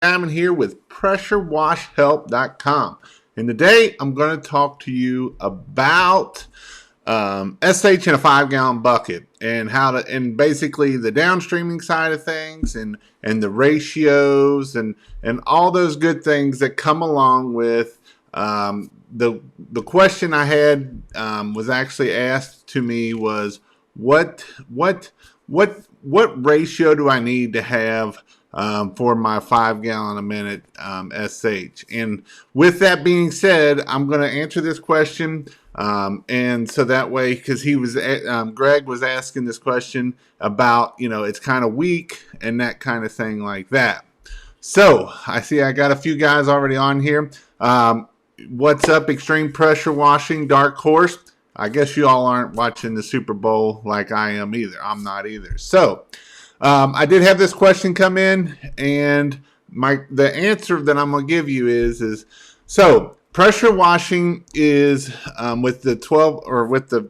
Diamond here with pressurewashhelp.com. And today I'm going to talk to you about SH in a 5 gallon bucket and how to, and basically the downstreaming side of things and the ratios and all those good things that come along with the question I had was actually asked to me was what ratio do I need to have for my 5 gallon a minute SH? And with that being said, I'm going to answer this question. And so that way, because Greg was asking this question about, it's kind of weak and that kind of thing like that. So I see I got a few guys already on here. What's up, Extreme Pressure Washing, Dark Horse? I guess you all aren't watching the Super Bowl like I am either. I'm not either. So I did have this question come in, and the answer that I'm going to give you is so pressure washing is with the 12 or with the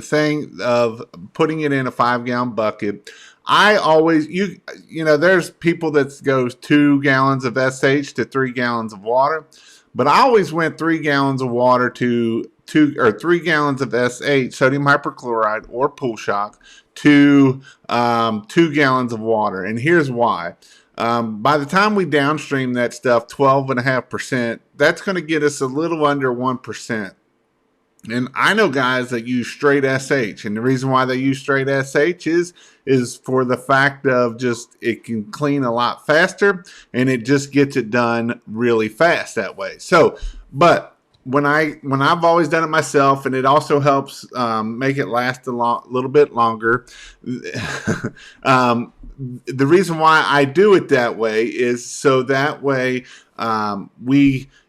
thing of putting it in a 5 gallon bucket. I always there's people that goes 2 gallons of SH to 3 gallons of water, but I always went 3 gallons of water to 3 gallons of SH, sodium hypochlorite or pool shock, to 2 gallons of water. And here's why. By the time we downstream that stuff 12.5%, that's going to get us a little under 1%. And I know guys that use straight SH, and the reason why they use straight SH is for the fact of just it can clean a lot faster, and it just gets it done really fast that way. So, but when I've always done it myself, and it also helps make it last a little bit longer. The reason why I do it that way is so that way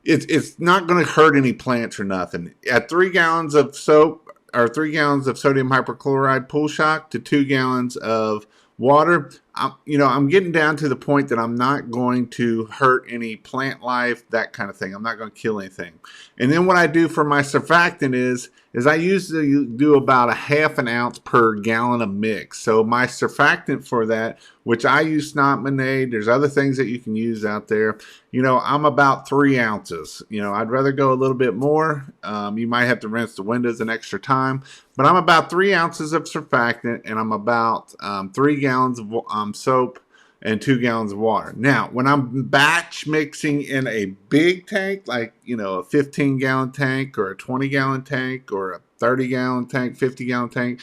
it's not going to hurt any plants or nothing. At 3 gallons of soap or 3 gallons of sodium hypochlorite pool shock to 2 gallons of water, I'm getting down to the point that I'm not going to hurt any plant life, that kind of thing. I'm not going to kill anything. And then what I do for my surfactant is I usually do about a ½ an ounce per gallon of mix. So my surfactant for that, which I use Snotmonade, there's other things that you can use out there. I'm about 3 ounces. I'd rather go a little bit more. You might have to rinse the windows an extra time, but I'm about 3 ounces of surfactant, and I'm about 3 gallons of soap and 2 gallons of water. Now, when I'm batch mixing in a big tank, like, a 15 gallon tank or a 20 gallon tank or a 30 gallon tank, 50 gallon tank,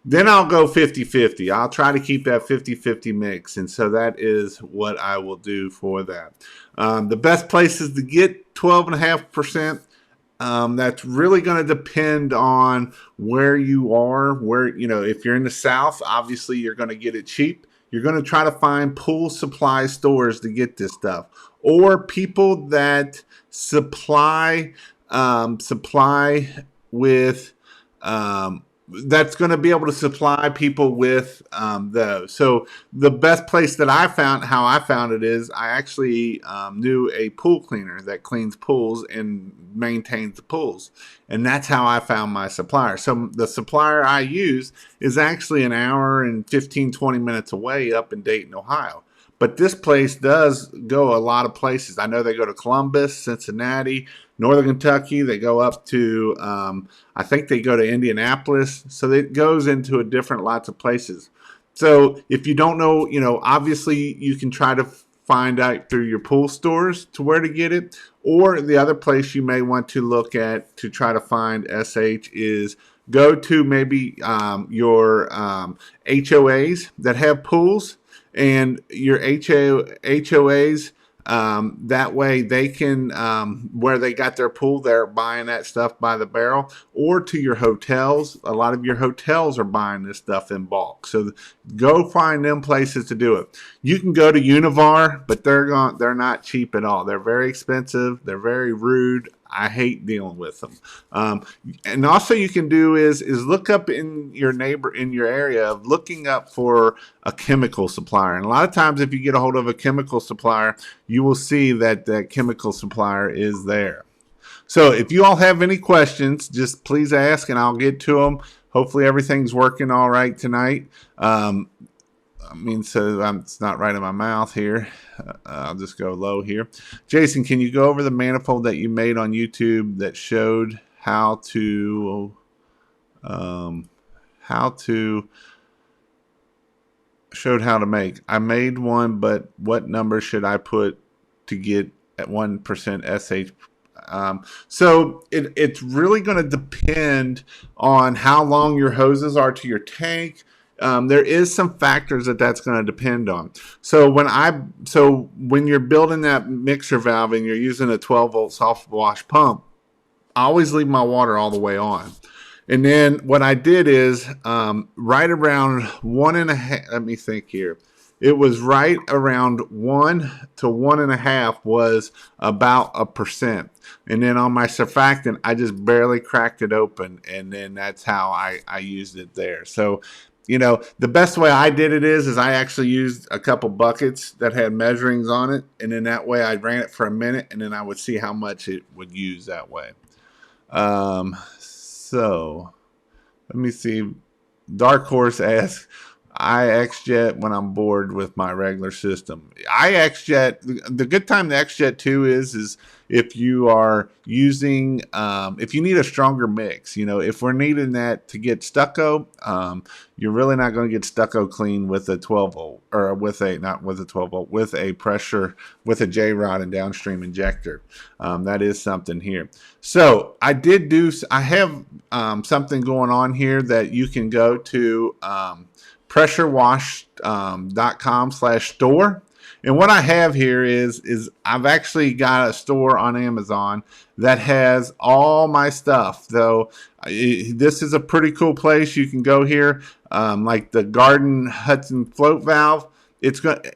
then I'll go 50-50. I'll try to keep that 50-50 mix. And so that is what I will do for that. The best places to get 12.5%. That's really going to depend on where you are. If you're in the South, obviously you're going to get it cheap. You're going to try to find pool supply stores to get this stuff, or people that supply with that's going to be able to supply people with those. So the best place that how I found it is I actually knew a pool cleaner that cleans pools and maintains the pools. And that's how I found my supplier. So the supplier I use is actually an hour and 15-20 minutes away up in Dayton, Ohio. But this place does go a lot of places. I know they go to Columbus, Cincinnati, Northern Kentucky. They go up to, I think they go to Indianapolis. So it goes into lots of places. So if you don't know, obviously you can try to find out through your pool stores to where to get it. Or the other place you may want to look at to try to find SH is go to maybe your HOAs that have pools. And your HOAs, that way they can, where they got their pool, they're buying that stuff by the barrel, or to your hotels. A lot of your hotels are buying this stuff in bulk. So go find them places to do it. You can go to Univar, but they're not cheap at all. They're very expensive. They're very rude. I hate dealing with them. And also you can do is look up in your area of looking up for a chemical supplier. And a lot of times if you get a hold of a chemical supplier, you will see that that chemical supplier is there. So if you all have any questions, just please ask and I'll get to them. Hopefully everything's working all right tonight. I mean, so it's not right in my mouth here. I'll just go low here. Jason, can you go over the manifold that you made on YouTube that showed how to how to showed how to make? I made one, but what number should I put to get at 1% SH? So it's really going to depend on how long your hoses are to your tank. There is some factors that's going to depend on. So when you're building that mixer valve and you're using a 12-volt soft wash pump, I always leave my water all the way on. And then what I did is right around 1.5. Let me think here. It was right around 1 to 1.5 was about 1%. And then on my surfactant, I just barely cracked it open. And then that's how I used it there. So, you know, the best way I did it is I actually used a couple buckets that had measurings on it. And then that way I ran it for a minute and then I would see how much it would use that way. So let me see. Dark Horse asks, I XJet when I'm bored with my regular system. I XJet. The good time to XJet too is if you are using, if you need a stronger mix. You know, if we're needing that to get stucco, you're really not going to get stucco clean with a 12 volt or with a not with a 12 volt with a pressure with a J rod and downstream injector. That is something here. So I have something going on here that you can go to. pressurewash.com/store. And what I have here is I've actually got a store on Amazon that has all my stuff. Though this is a pretty cool place. You can go here, like the Garden Hudson float valve.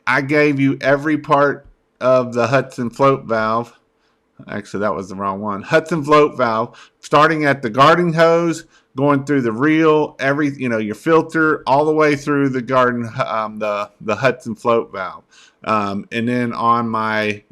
I gave you every part of the Hudson float valve. Actually, that was the wrong one. Hudson float valve, starting at the garden hose, going through the reel, your filter, all the way through the garden, the Hudson float valve. And then on my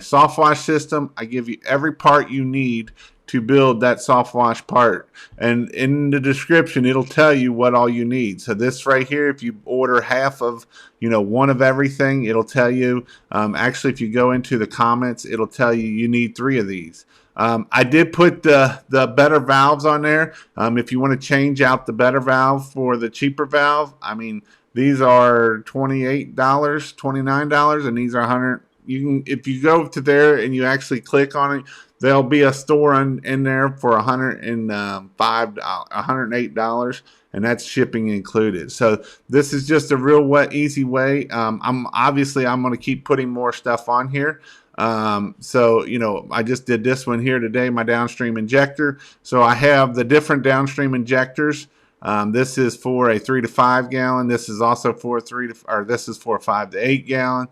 soft wash system, I give you every part you need to build that soft wash part. And in the description, it'll tell you what all you need. So this right here, if you order half of, one of everything, it'll tell you. Actually, if you go into the comments, it'll tell you need 3 of these. I did put the better valves on there. If you want to change out the better valve for the cheaper valve, I mean, these are $28, $29, and these are $100. If you go to there and you actually click on it, there'll be a store in there for $108, and that's shipping included. So this is just a real easy way. I'm going to keep putting more stuff on here. So I just did this one here today, my downstream injector. So I have the different downstream injectors. This is for a 3 to 5 gallon. This is also for this is for a 5 to 8 gallon.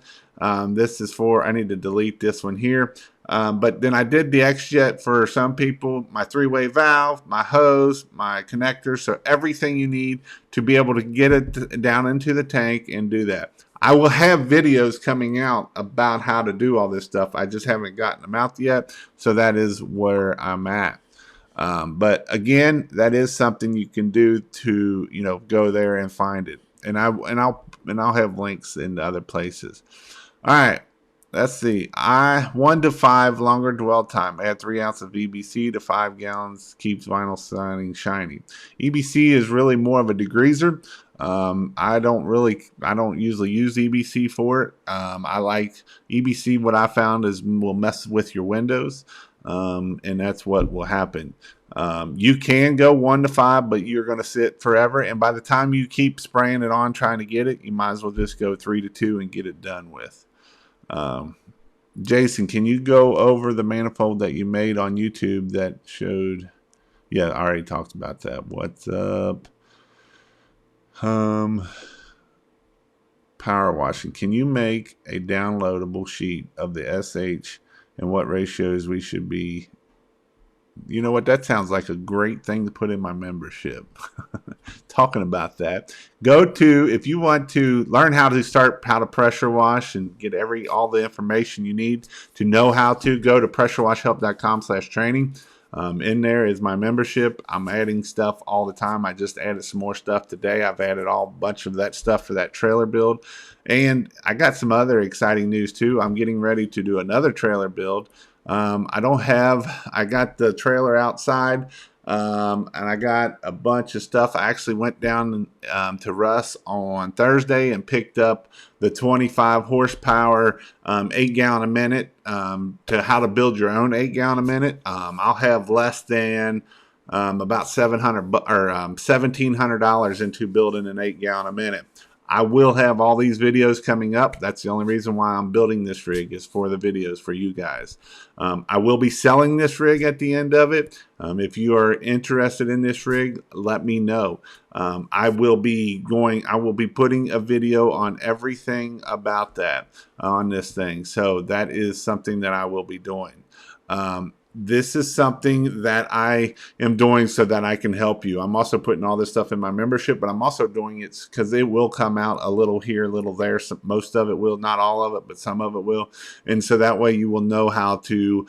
This is for, I need to delete this one here. But then I did the XJet for some people, my 3-way valve, my hose, my connector. So everything you need to be able to get it down into the tank and do that. I will have videos coming out about how to do all this stuff. I just haven't gotten them out yet. So that is where I'm at. But again, that is something you can do to, go there and find it. And I'll have links in other places. All right. Let's see. 1 to 5 longer dwell time. Add 3 ounces of EBC to 5 gallons. Keeps vinyl siding shiny. EBC is really more of a degreaser. I don't usually use EBC for it. I like EBC. What I found is will mess with your windows. And that's what will happen. You can go 1 to 5, but you're going to sit forever. And by the time you keep spraying it on, trying to get it, you might as well just go 3 to 2 and get it done with. Jason, can you go over the manifold that you made on YouTube that showed? Yeah, I already talked about that. What's up? Power washing. Can you make a downloadable sheet of the SH and what ratios we should be? You know what? That sounds like a great thing to put in my membership. Talking about that, if you want to learn how to pressure wash and get all the information you need to know how to, go to pressurewashhelp.com/training. In there is my membership. I'm adding stuff all the time. I just added some more stuff today. I've added a bunch of that stuff for that trailer build. And I got some other exciting news too. I'm getting ready to do another trailer build. I got the trailer outside. And I got a bunch of stuff. I actually went down to Russ on Thursday and picked up the 25 horsepower 8 gallon a minute to how to build your own 8 gallon a minute. I'll have less than about $1,700 into building an 8 gallon a minute. I will have all these videos coming up. That's the only reason why I'm building this rig, is for the videos for you guys. I will be selling this rig at the end of it. If you are interested in this rig, let me know. I will be putting a video on everything about that on this thing. So that is something that I will be doing. This is something that I am doing so that I can help you. I'm also putting all this stuff in my membership, but I'm also doing it because it will come out a little here, a little there. Most of it will, not all of it, but some of it will. And so that way you will know how to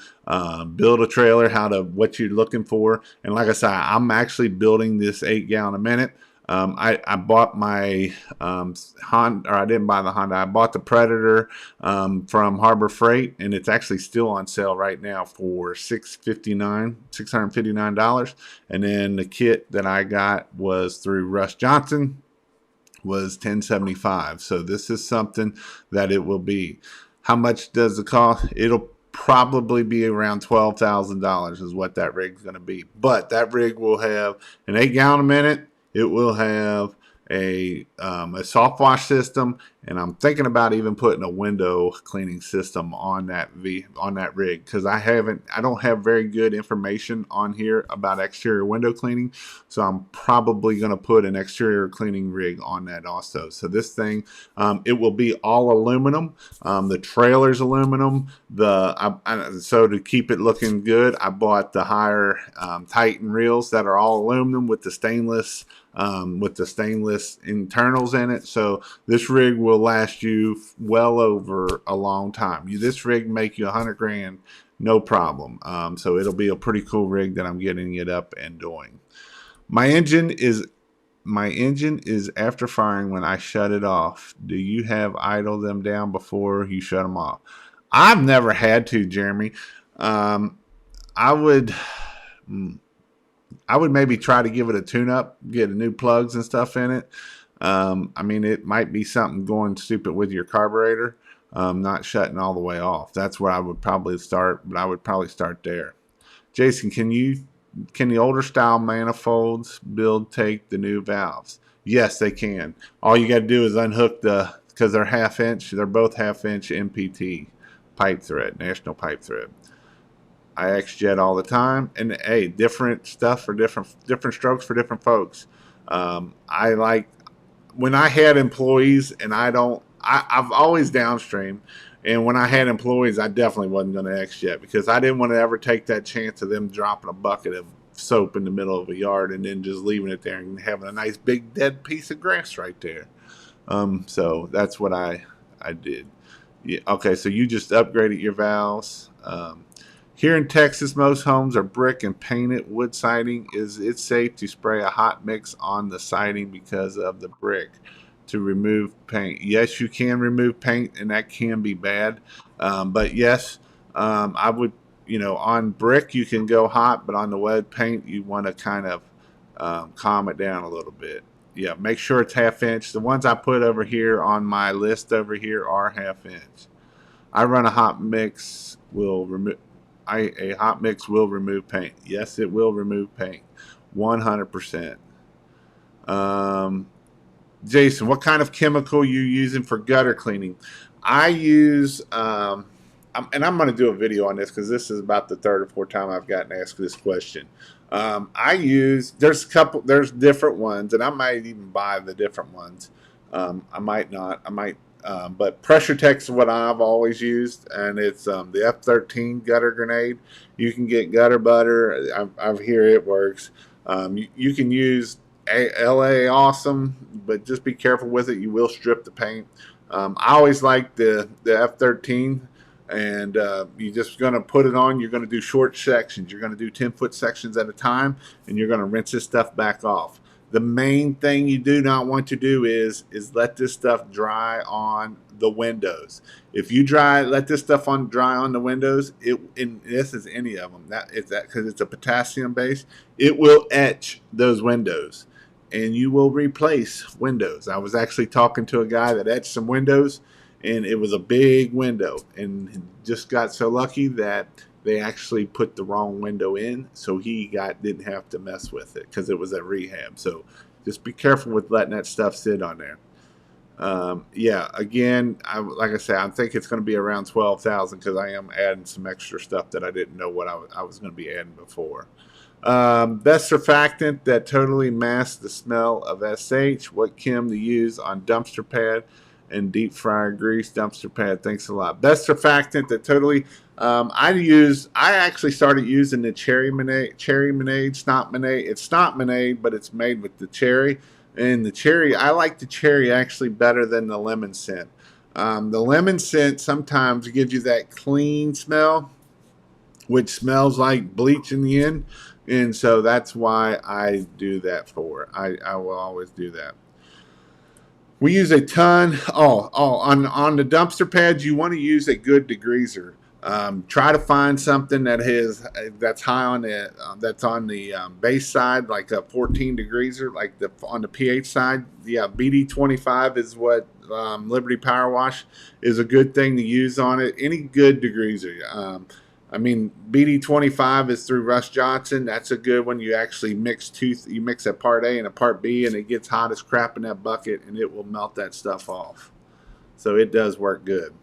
build a trailer, what you're looking for. And like I said, I'm actually building this 8 gallon a minute. I bought my Honda, or I didn't buy the Honda. I bought the Predator from Harbor Freight, and it's actually still on sale right now for $659. And then the kit that I got was through Russ Johnson, was $1075. So this is something that it will be. How much does it cost? It'll probably be around $12,000 is what that rig's going to be. But that rig will have an 8 gallon a minute. It will have a soft wash system, and I'm thinking about even putting a window cleaning system on that rig, because I don't have very good information on here about exterior window cleaning, so I'm probably going to put an exterior cleaning rig on that also. So this thing, it will be all aluminum. The trailer's aluminum. So to keep it looking good, I bought the higher Titan reels that are all aluminum with the stainless internals in it. So this rig will last you well over a long time. This rig make you $100,000, no problem. So it'll be a pretty cool rig that I'm getting it up and doing. My engine is after firing when I shut it off. Do you have idle them down before you shut them off? I've never had to, Jeremy. I would maybe try to give it a tune-up, get new plugs and stuff in it. It might be something going stupid with your carburetor, not shutting all the way off. That's where I would probably start, but I would probably start there. Jason, can the older style manifolds take the new valves? Yes, they can. All you got to do is unhook because they're both half-inch MPT pipe thread, national pipe thread. I XJet all the time, and hey, different stuff for different strokes for different folks. I like when I had employees, and I've always downstream, and when I had employees, I definitely wasn't going to XJet, because I didn't want to ever take that chance of them dropping a bucket of soap in the middle of a yard and then just leaving it there and having a nice big dead piece of grass right there. So that's what I did. Yeah, okay, so you just upgraded your valves. Here in Texas, most homes are brick and painted wood siding. Is it safe to spray a hot mix on the siding because of the brick to remove paint? Yes, you can remove paint, and that can be bad. But yes, I would, on brick you can go hot, but on the wet paint you want to kind of calm it down a little bit. Yeah, make sure it's half-inch. The ones I put over here on my list over here are half-inch. I run a hot mix a hot mix will remove paint. Yes, it will remove paint. 100%. Jason, what kind of chemical you using for gutter cleaning? I use, and I'm going to do a video on this because this is about the third or fourth time I've gotten asked this question. There's different ones, and I might even buy the different ones. I might not. But Pressure Tech's what I've always used, and it's the F13 gutter grenade. You can get gutter butter. I hear it works. You can use LA Awesome, but just be careful with it. You will strip the paint. I always like the F13 And you're just going to put it on. You're going to do short sections. You're going to do 10-foot sections at a time, and you're going to rinse this stuff back off. The main thing you do not want to do is let this stuff dry on the windows. If you let this stuff on dry on the windows, and this is any of them, that is that because it's a potassium base, it will etch those windows, and you will replace windows. I was actually talking to a guy that etched some windows, and it was a big window, and just got so lucky that they actually put the wrong window in, so he didn't have to mess with it because it was at rehab. So just be careful with letting that stuff sit on there. Yeah, again, like I said, I think it's going to be around 12,000 because I am adding some extra stuff that I didn't know what I was going to be adding before. Best surfactant that totally masks the smell of SH. What chem to use on dumpster pad and deep fryer grease dumpster pad. Thanks a lot. Best surfactant that totally. I actually started using the cherry monade, snot monade. It's snot monade, but it's made with the cherry. And the cherry, I like the cherry actually better than the lemon scent. The lemon scent sometimes gives you that clean smell, which smells like bleach in the end. And so that's why I do that for. I will always do that. We use a ton. On the dumpster pads, you want to use a good degreaser. Try to find something that's high on the base side, like a 14 degreaser, like on the pH side. Yeah, BD25 is what Liberty Power Wash is a good thing to use on it. Any good degreaser. I mean, BD25 is through Russ Johnson. That's a good one. You actually you mix a part A and a part B, and it gets hot as crap in that bucket, and it will melt that stuff off. So it does work good.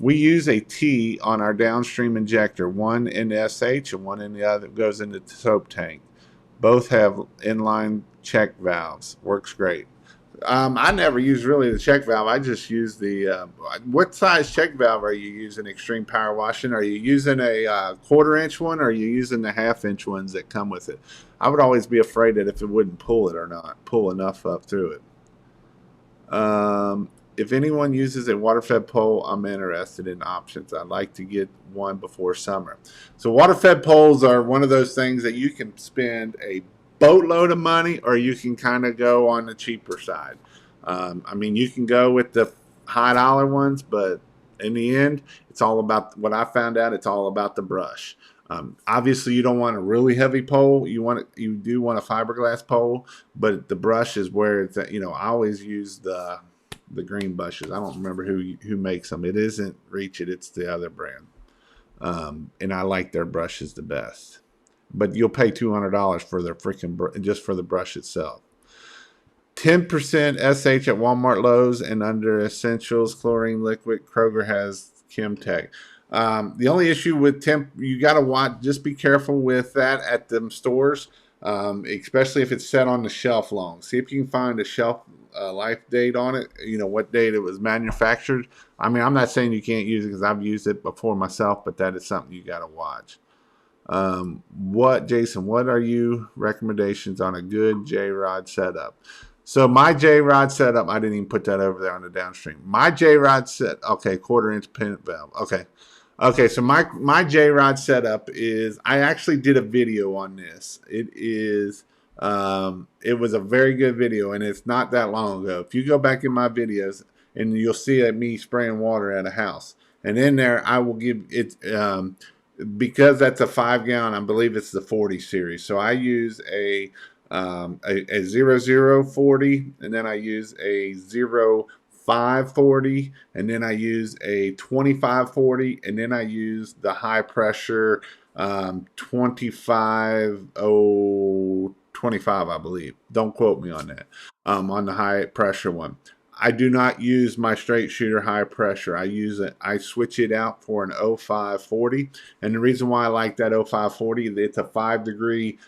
We use a T on our downstream injector, one in the SH and one in the other goes into the soap tank. Both have inline check valves. Works great. I never use really the check valve. I just use the. What size check valve are you using? Extreme power washing? Are you using a quarter-inch one, or are you using the half-inch ones that come with it? I would always be afraid that if it wouldn't pull it or not, pull enough up through it. If anyone uses a water-fed pole, I'm interested in options. I'd like to get one before summer. So water-fed poles are one of those things that you can spend a boatload of money, or you can kind of go on the cheaper side. I mean, you can go with the high dollar ones, but in the end, it's all about what I found out. It's all about the brush. Obviously, you don't want a really heavy pole. You do want a fiberglass pole, but the brush is where it's at. I always use the green brushes. I don't remember who makes them. It isn't Reach It. It's the other brand, and I like their brushes the best. But you'll pay $200 for their just for the brush itself. 10% SH at Walmart, Lowe's, and under Essentials chlorine liquid. Kroger has Chemtech. The only issue with you got to watch. Just be careful with that at them stores, especially if it's set on the shelf long. See if you can find a shelf life date on it. What date it was manufactured. I mean, I'm not saying you can't use it because I've used it before myself, but that is something you got to watch. Jason, what are you recommendations on a good J-Rod setup? So my J-Rod setup, I didn't even put that over there on the downstream. My J-Rod quarter-inch pin valve. Okay, so my J-Rod setup is, I actually did a video on this. It was a very good video, and it's not that long ago. If you go back in my videos, and you'll see me spraying water at a house. And in there, I will give it, because that's a 5-gallon, I believe it's the 40 series. So I use a 0040, and then I use a 0540, and then I use a 2540, and then I use the high pressure 25025, I believe. Don't quote me on that. On the high pressure one. I do not use my straight shooter high pressure. I switch it out for an 0540. And the reason why I like that 0540, it's a 5-degree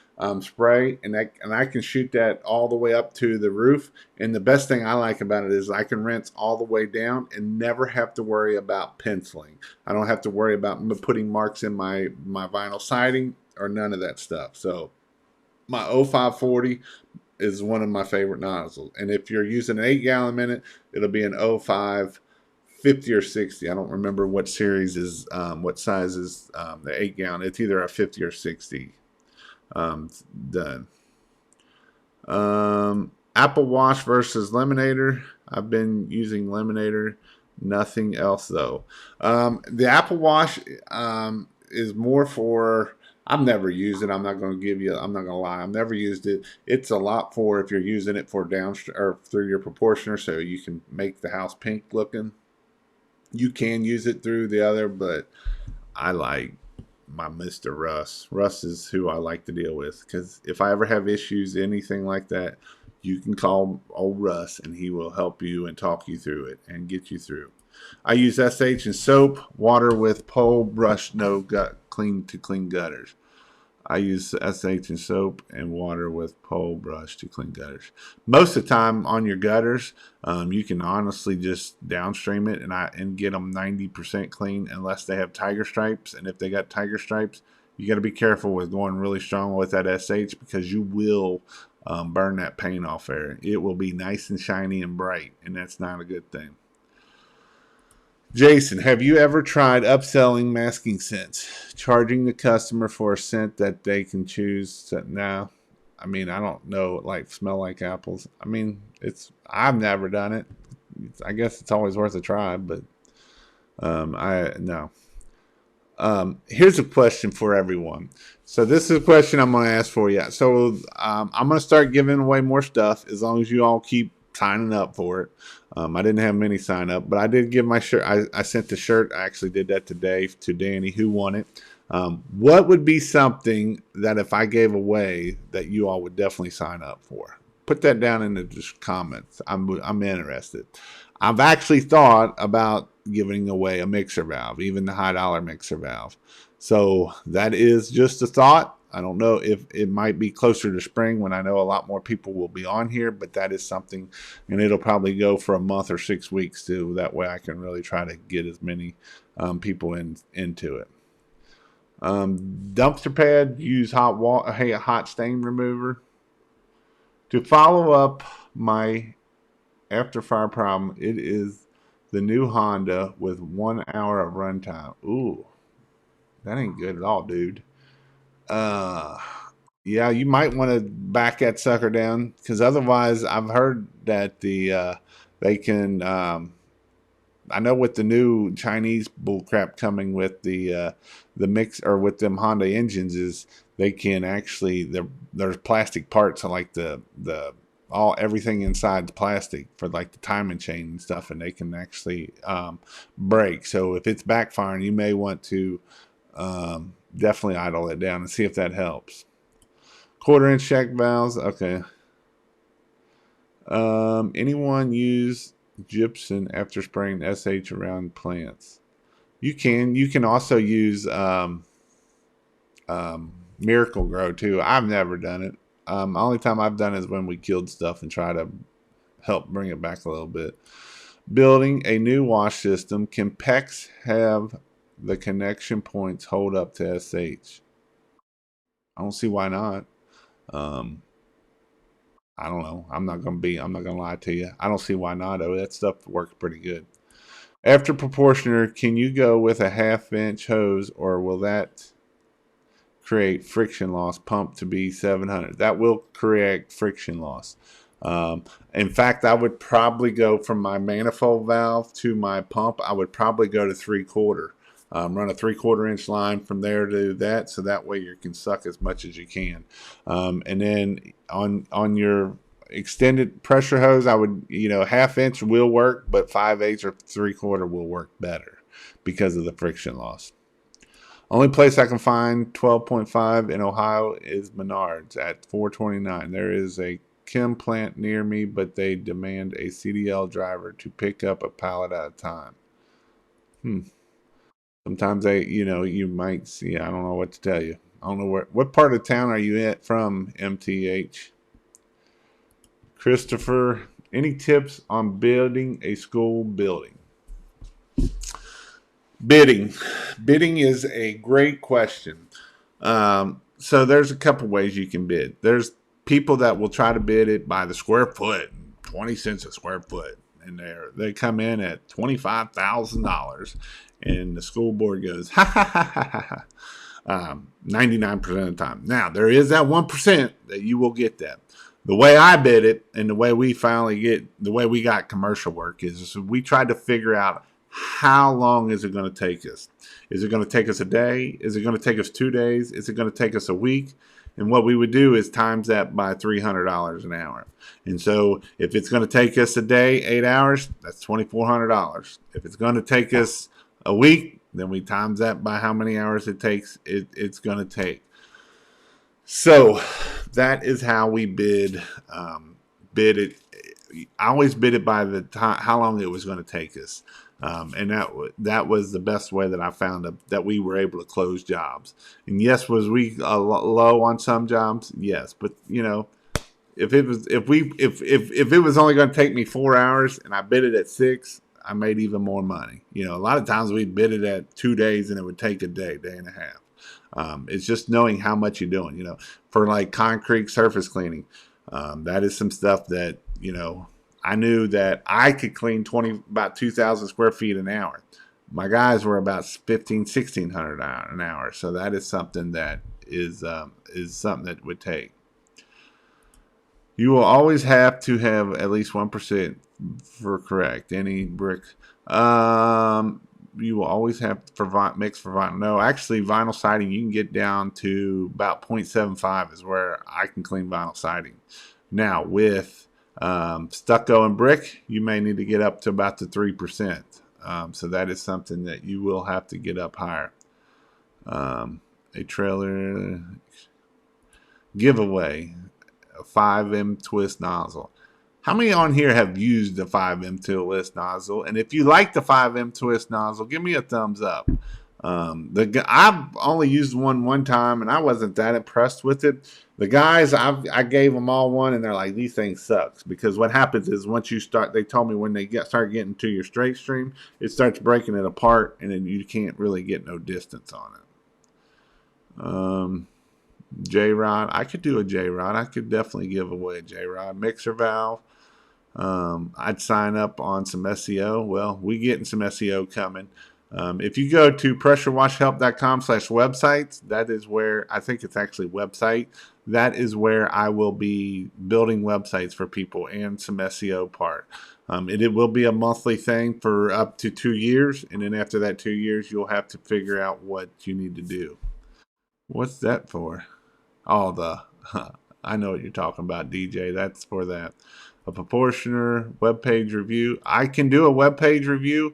spray, and I can shoot that all the way up to the roof. And the best thing I like about it is I can rinse all the way down and never have to worry about penciling. I don't have to worry about putting marks in my vinyl siding or none of that stuff. So my 0540 is one of my favorite nozzles. And if you're using an 8-gallon minute, it'll be an 50 or 60. I don't remember what series is, what size is the 8 gallon. It's either a 50 or 60 done. Apple Wash versus Lemonator. I've been using Lemonator. Nothing else though. The Apple Wash is more for. I've never used it. I'm not going to give you. I'm not going to lie. I've never used it. It's a lot for if you're using it for downstream or through your proportioner, so you can make the house pink looking. You can use it through the other, but I like my Mr. Russ. Russ is who I like to deal with because if I ever have issues, anything like that, you can call old Russ and he will help you and talk you through it and get you through. I use SH and soap, water with pole brush, no gut, clean to clean gutters. I use SH and soap and water with pole brush to clean gutters. Most of the time on your gutters, you can honestly just downstream it and get them 90% clean unless they have tiger stripes. And if they got tiger stripes, you got to be careful with going really strong with that SH because you will burn that paint off there. It will be nice and shiny and bright, and that's not a good thing. Jason, have you ever tried upselling masking scents, charging the customer for a scent that they can choose? No, I mean I don't know. Like smell like apples. I mean I've never done it. I guess it's always worth a try, but I no. Here's a question for everyone. So this is a question I'm going to ask for you. So I'm going to start giving away more stuff as long as you all keep signing up for it. I didn't have many sign up, but I did give my shirt. I sent the shirt. I actually did that today to Danny, who won it. What would be something that if I gave away that you all would definitely sign up for? Put that down in the comments. I'm interested. I've actually thought about giving away a mixer valve, even the high dollar mixer valve. So that is just a thought. I don't know if it might be closer to spring when I know a lot more people will be on here, but that is something, and it'll probably go for a month or 6 weeks too. That way I can really try to get as many people into it. Dumpster pad, use hot stain remover. To follow up my after fire problem, it is the new Honda with 1 hour of runtime. Ooh, that ain't good at all, dude. Yeah, you might want to back that sucker down because otherwise, I've heard that they can. I know with the new Chinese bullcrap coming with the mix or with them Honda engines is they can actually there's plastic parts like the all everything inside the plastic for like the timing chain and stuff, and they can actually break. So if it's backfiring, you may want to definitely idle it down and see if that helps. 1/4 inch check valves, okay. Anyone use gypsum after spraying SH around plants? You can. You can also use Miracle Grow too. I've never done it. Only time I've done it is when we killed stuff and try to help bring it back a little bit. Building a new wash system. Can PEX have the connection points hold up to SH? I don't see why not. Um, I don't know. I'm not gonna lie to you. I don't see why not. Oh, that stuff works pretty good. After proportioner, can you go with a 1/2 inch hose, or will that create friction loss? Pump to be 700. That will create friction loss. In fact, I would probably go from my manifold valve to my pump. I would probably go to 3/4. Run a 3/4 inch line from there to that, so that way you can suck as much as you can. And then on your extended pressure hose, I would 1/2 inch will work, but 5/8 or 3/4 will work better because of the friction loss. Only place I can find 12.5 in Ohio is Menards at $4.29. There is a chem plant near me, but they demand a CDL driver to pick up a pallet at a time. Sometimes you might see. I don't know what to tell you. I don't know what part of town are you at from, MTH? Christopher, any tips on building a school building? Bidding is a great question. So there's a couple ways you can bid. There's people that will try to bid it by the square foot, 20 cents a square foot. and they come in at $25,000, and the school board goes ha ha ha ha ha. 99% of the time. Now, there is that 1% that you will get that. The way I bid it, and the way we got commercial work is we tried to figure out how long is it going to take us. Is it going to take us a day? Is it going to take us 2 days? Is it going to take us a week? And what we would do is times that by $300 an hour. And so if it's going to take us a day, 8 hours, that's $2,400. If it's going to take us a week, then we times that by how many hours it takes. It's going to take. So that is how we bid it. I always bid it by the time, how long it was going to take us. And that was the best way that I found that we were able to close jobs. And yes, was we low on some jobs? Yes, but if it was only going to take me 4 hours and I bid it at 6, I made even more money. A lot of times we'd bid it at 2 days and it would take a day and a half. It's just knowing how much you're doing. For like concrete surface cleaning, that is some stuff that I knew that I could clean about 2,000 square feet an hour. My guys were about 1,600 an hour. So that is something that is something that would take. You will always have to have at least 1% for correct. Any brick. You will always have for mix for vinyl. No, actually, vinyl siding you can get down to about 0.75 is where I can clean vinyl siding. Now with stucco and brick, you may need to get up to about the 3%. So that is something that you will have to get up higher. A trailer giveaway, a 5M twist nozzle. How many on here have used the 5M twist nozzle? And if you like the 5M twist nozzle, give me a thumbs up. I've only used one time, and I wasn't that impressed with it. The guys, I gave them all one, and they're like, these things sucks. Because what happens is once you start, they told me when they start getting to your straight stream, it starts breaking it apart, and then you can't really get no distance on it. J-Rod, I could do a J-Rod. I could definitely give away a J-Rod. Mixer valve. I'd sign up on some SEO. Well, we getting some SEO coming. If you go to pressurewashhelp.com/websites, that is where, I think it's actually website. That is where I will be building websites for people and some SEO part. It will be a monthly thing for up to 2 years. And then after that 2 years, you'll have to figure out what you need to do. What's that for? Oh, I know what you're talking about, DJ. That's for that. A proportioner, web page review. I can do a web page review.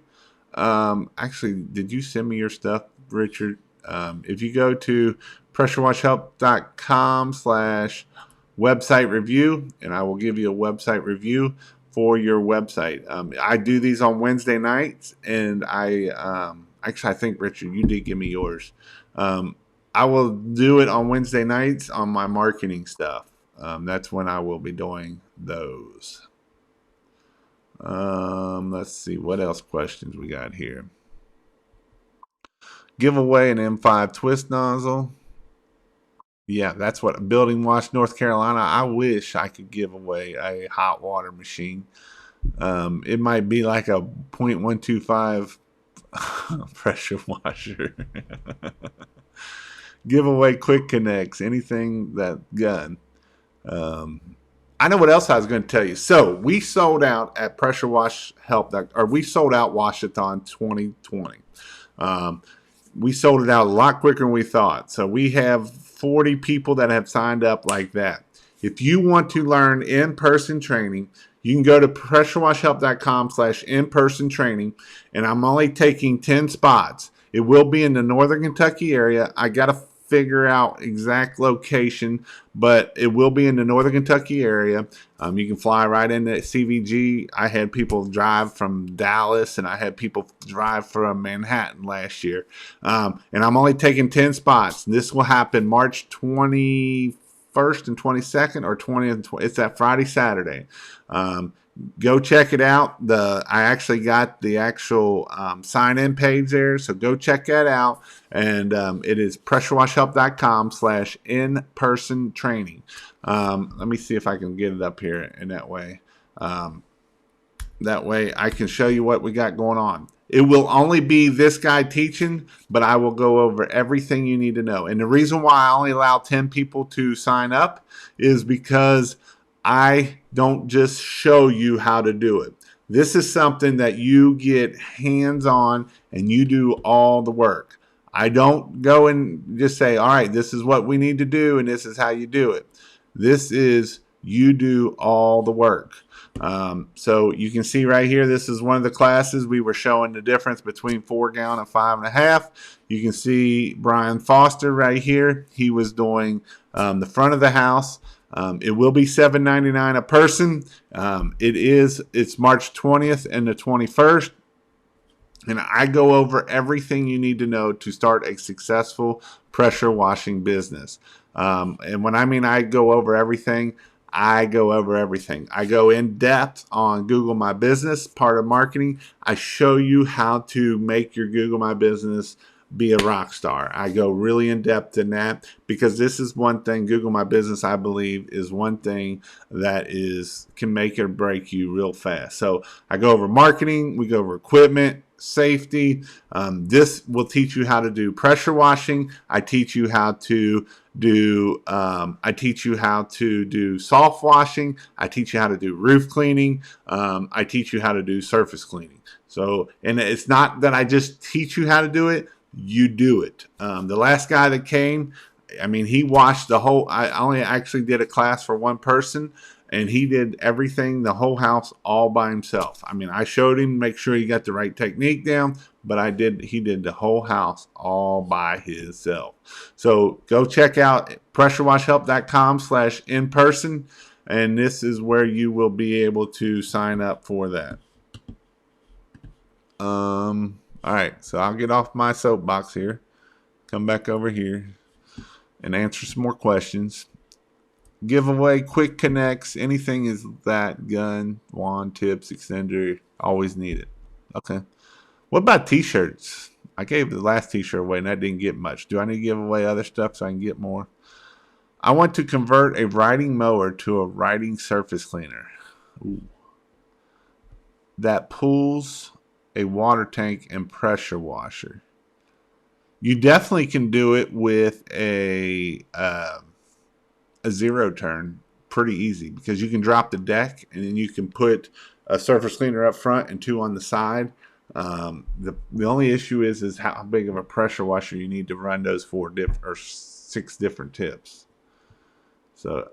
Actually, did you send me your stuff, Richard? If you go to pressurewashhelp.com/website review, and I will give you a website review for your website. I do these on Wednesday nights, and I think, Richard, you did give me yours. I will do it on Wednesday nights on my marketing stuff. That's when I will be doing those. Let's see what else questions we got here. Give away an M5 twist nozzle. Yeah, that's what Building Wash, North Carolina. I wish I could give away a hot water machine. It might be like a 0.125 pressure washer. Give away quick connects, anything that gun. I know what else I was going to tell you. So we sold out at Pressure Wash Help, or we sold out Washathon 2020. We sold it out a lot quicker than we thought. So we have 40 people that have signed up like that. If you want to learn in-person training, you can go to pressurewashhelp.com/in-person training, and I'm only taking 10 spots. It will be in the Northern Kentucky area. I got to figure out exact location, but it will be in the Northern Kentucky area. You can fly right into CVG. I had people drive from Dallas, and I had people drive from Manhattan last year. And I'm only taking 10 spots. This will happen March 21st and 22nd, or 20th. It's that Friday, Saturday. Go check it out. I actually got the actual sign-in page there, so go check that out. And it is pressurewashhelp.com/in-person training. Let me see if I can get it up here in that way. That way I can show you what we got going on. It will only be this guy teaching, but I will go over everything you need to know. And the reason why I only allow 10 people to sign up is because I don't just show you how to do it. This is something that you get hands on and you do all the work. I don't go and just say, all right, this is what we need to do and this is how you do it. This is you do all the work. So you can see right here, this is one of the classes we were showing the difference between 4 gallon and 5.5. You can see Brian Foster right here. He was doing the front of the house. It will be $7.99 a person. It's March 20th and the 21st. And I go over everything you need to know to start a successful pressure washing business. And when I mean I go over everything, I go over everything. I go in depth on Google My Business, part of marketing. I show you how to make your Google My Business be a rock star. I go really in depth in that because this is one thing, Google My Business, I believe, is one thing that can make or break you real fast. So I go over marketing, we go over equipment, safety. This will teach you how to do pressure washing. I teach you how to do soft washing. I teach you how to do roof cleaning. I teach you how to do surface cleaning. So, and it's not that I just teach you how to do it, you do it. The last guy that came, I mean, he washed the whole, I only actually did a class for one person, and he did everything, the whole house, all by himself. I mean, I showed him, make sure he got the right technique down, but he did the whole house all by himself. So go check out pressurewashhelp.com/in-person, and this is where you will be able to sign up for that. All right, so I'll get off my soapbox here, come back over here, and answer some more questions. Giveaway, quick connects, anything is that, gun, wand, tips, extender, always need it. Okay. What about t-shirts? I gave the last t-shirt away and I didn't get much. Do I need to give away other stuff so I can get more? I want to convert a riding mower to a riding surface cleaner. Ooh. That pulls a water tank and pressure washer. You definitely can do it with a zero turn pretty easy because you can drop the deck and then you can put a surface cleaner up front and 2 on the side. The only issue is how big of a pressure washer you need to run those 6 different tips. So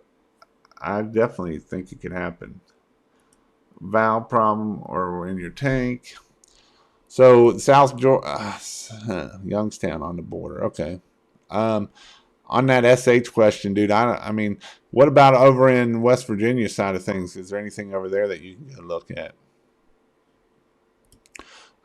I definitely think it can happen. Valve problem or in your tank. So South Georgia, Youngstown on the border. Okay. On that SH question, dude, I mean, what about over in West Virginia side of things? Is there anything over there that you can go look at?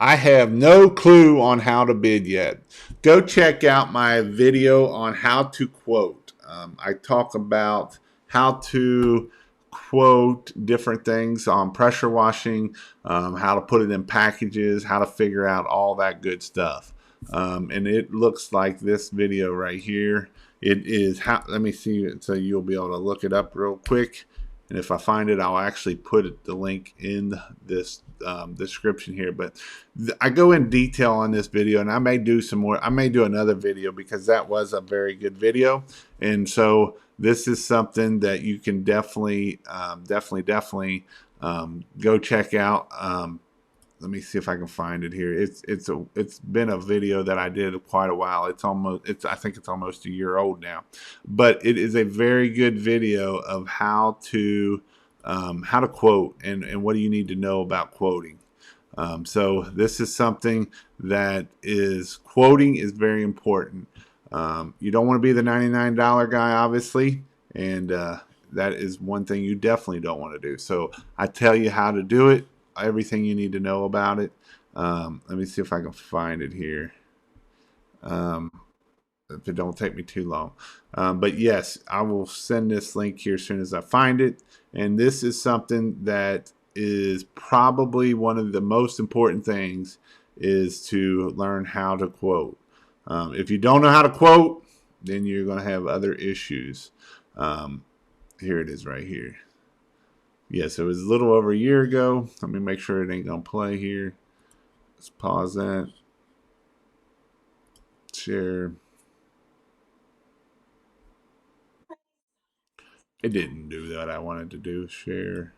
I have no clue on how to bid yet. Go check out my video on how to quote. I talk about how to quote different things on pressure washing, how to put it in packages, how to figure out all that good stuff. And it looks like this video right here. It is how, let me see it so you'll be able to look it up real quick. And if I find it, I'll actually put the link in this description here. But I go in detail on this video, and I may do some more. I may do another video because that was a very good video. And so this is something that you can definitely go check out. Let me see if I can find it here. It's been a video that I did quite a while. I think it's almost a year old now, but it is a very good video of how to quote and what do you need to know about quoting. So this is something that quoting is very important. You don't want to be the $99 guy, obviously, and that is one thing you definitely don't want to do. So I tell you how to do it. Everything you need to know about it. Let me see if I can find it here. If it don't take me too long. But yes, I will send this link here as soon as I find it. And this is something that is probably one of the most important things is to learn how to quote. If you don't know how to quote, then you're going to have other issues. Here it is right here. Yes, it was a little over a year ago. Let me make sure it ain't gonna play here. Let's pause that. Share. It didn't do what I wanted to do. Share.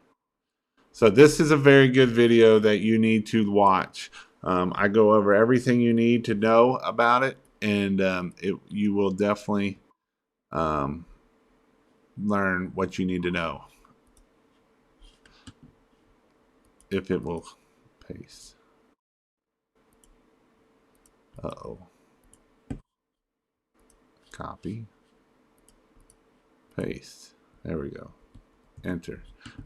So this is a very good video that you need to watch. I go over everything you need to know about it, and you will definitely um, learn what you need to know if it will paste. Uh-oh. Copy. Paste. There we go. Enter.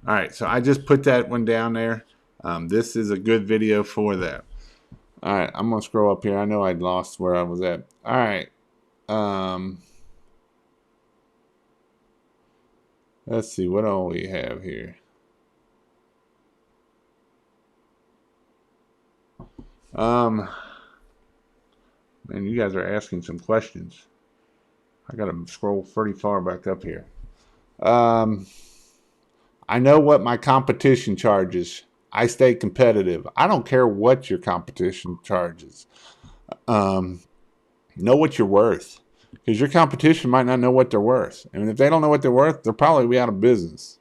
All right, so I just put that one down there. This is a good video for that. All right, I'm gonna scroll up here. I know I'd lost where I was at. All right. Let's see what all we have here. Man, you guys are asking some questions. I gotta scroll pretty far back up here. Um, I know what my competition charges. I stay competitive. I don't care what your competition charges. Um, know what you're worth, because your competition might not know what they're worth, and if they don't know what they're worth, they'll probably be out of business.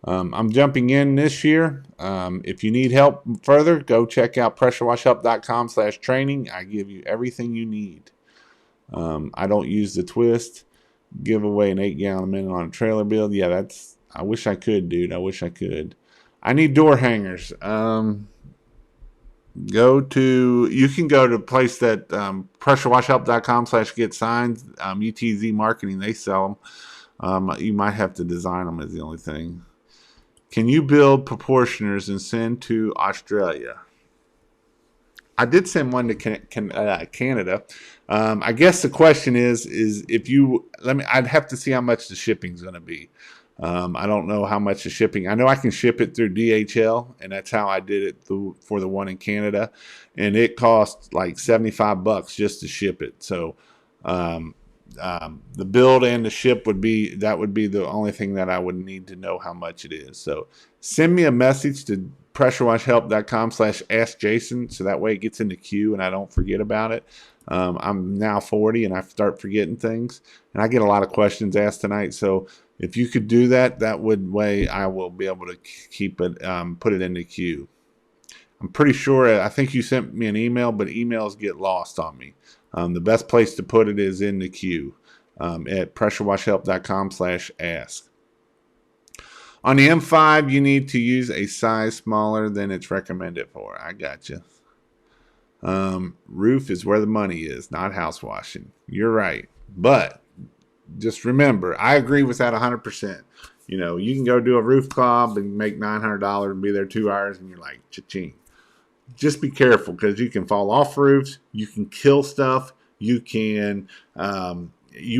I'm jumping in this year. If you need help further, go check out pressurewashhelp.com/training. I give you everything you need. I don't use the twist. Give away an 8-gallon a minute on a trailer build. Yeah, I wish I could, dude. I wish I could. I need door hangers. You can go to a place that pressurewashhelp.com/get signs. UTZ Marketing, they sell them. You might have to design them, is the only thing. Can you build proportioners and send to Australia? I did send one to Canada. I guess the question is if you let me. I'd have to see how much the shipping's going to be. I don't know how much the shipping. I know I can ship it through DHL, and that's how I did it for the one in Canada, and it cost like $75 just to ship it. So um, the build and the ship would be the only thing that I would need to know how much it is. So send me a message to pressurewashhelp.com/ask Jason, so that way it gets in the queue and I don't forget about it. I'm now 40 and I start forgetting things, and I get a lot of questions asked tonight. So if you could do that, that would way I will be able to keep it, put it in the queue. I'm pretty sure, I think you sent me an email, but emails get lost on me. The best place to put it is in the queue at pressurewashhelp.com/ask. On the M5, you need to use a size smaller than it's recommended for. I got you. Roof is where the money is, not house washing. You're right. But just remember, I agree with that 100%. You know, you can go do a roof job and make $900 and be there 2 hours, and you're like, cha-ching. Just be careful, because you can fall off roofs, you can kill stuff, you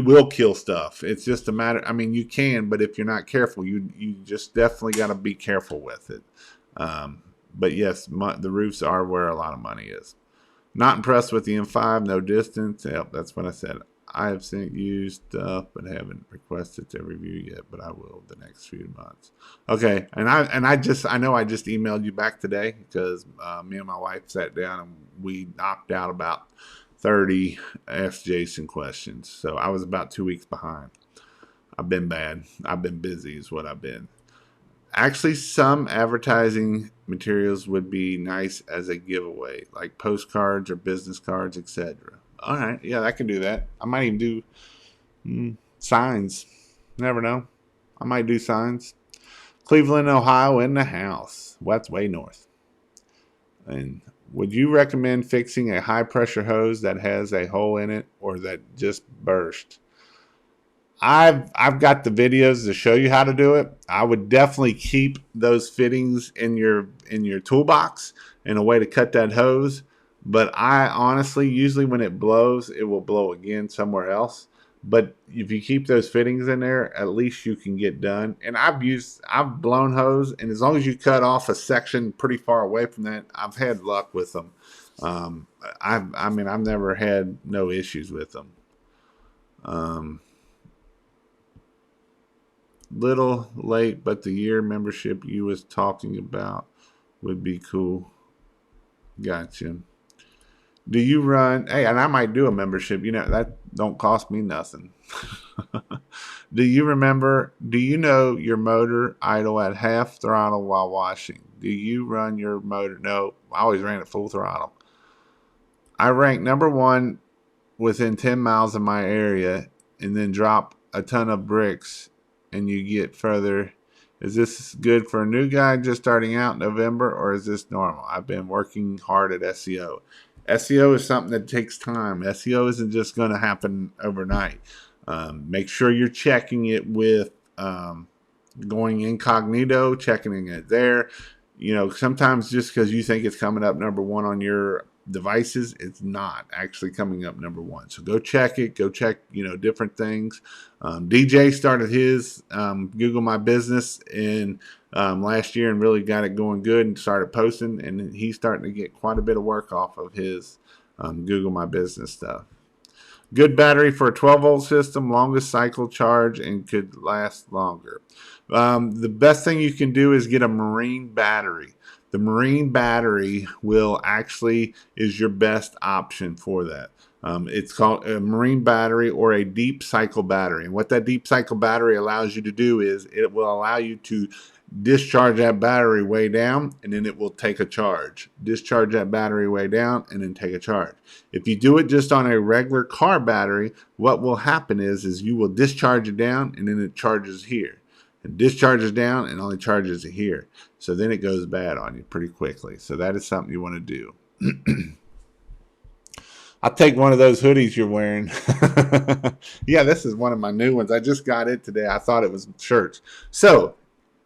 will kill stuff. It's just a matter. I mean, you can, but if you're not careful, you just definitely got to be careful with it. But yes, the roofs are where a lot of money is. Not impressed with the M5, no distance. Yep, that's what I said. I have sent you stuff, but haven't requested to review yet. But I will the next few months. Okay, and I know I just emailed you back today because me and my wife sat down and we knocked out about 30 Ask Jason questions. So I was about 2 weeks behind. I've been bad. I've been busy, is what I've been. Actually, some advertising materials would be nice as a giveaway, like postcards or business cards, etc. All right, yeah, I can do that. I might even do signs. Never know. I might do signs. Cleveland, Ohio, in the house. Well, that's way north. And would you recommend fixing a high pressure hose that has a hole in it or that just burst? I've got the videos to show you how to do it. I would definitely keep those fittings in your toolbox in a way to cut that hose. But I honestly, usually when it blows, it will blow again somewhere else. But if you keep those fittings in there, at least you can get done. And I've blown hose, and as long as you cut off a section pretty far away from that, I've had luck with them. I've never had no issues with them. Little late, but the year membership you was talking about would be cool. Gotcha. Do you run? Hey, and I might do a membership. You know that don't cost me nothing. Do you remember? Do you know your motor idle at half throttle while washing? Do you run your motor? No, I always ran at full throttle. I rank number one within 10 miles of my area, and then drop a ton of bricks, and you get further. Is this good for a new guy just starting out in November, or is this normal? I've been working hard at SEO. SEO is something that takes time. SEO isn't just going to happen overnight. Make sure you're checking it with going incognito, checking it there. You know, sometimes just because you think it's coming up number one on your devices, it's not actually coming up number one. So go check it. Go check, different things. DJ started his Google My Business in last year and really got it going good and started posting. And he's starting to get quite a bit of work off of his Google My Business stuff. Good battery for a 12-volt system, longest cycle charge, and could last longer. The best thing you can do is get a marine battery. The marine battery is your best option for that. It's called a marine battery or a deep cycle battery. And what that deep cycle battery allows you to do is it will allow you to discharge that battery way down, and then it will take a charge. Discharge that battery way down, and then take a charge. If you do it just on a regular car battery, what will happen is you will discharge it down, and then it charges here. It discharges down and only charges it here. So then it goes bad on you pretty quickly. So that is something you want to do. I'll take one of those hoodies you're wearing. Yeah, this is one of my new ones. I just got it today. I thought it was shirts. So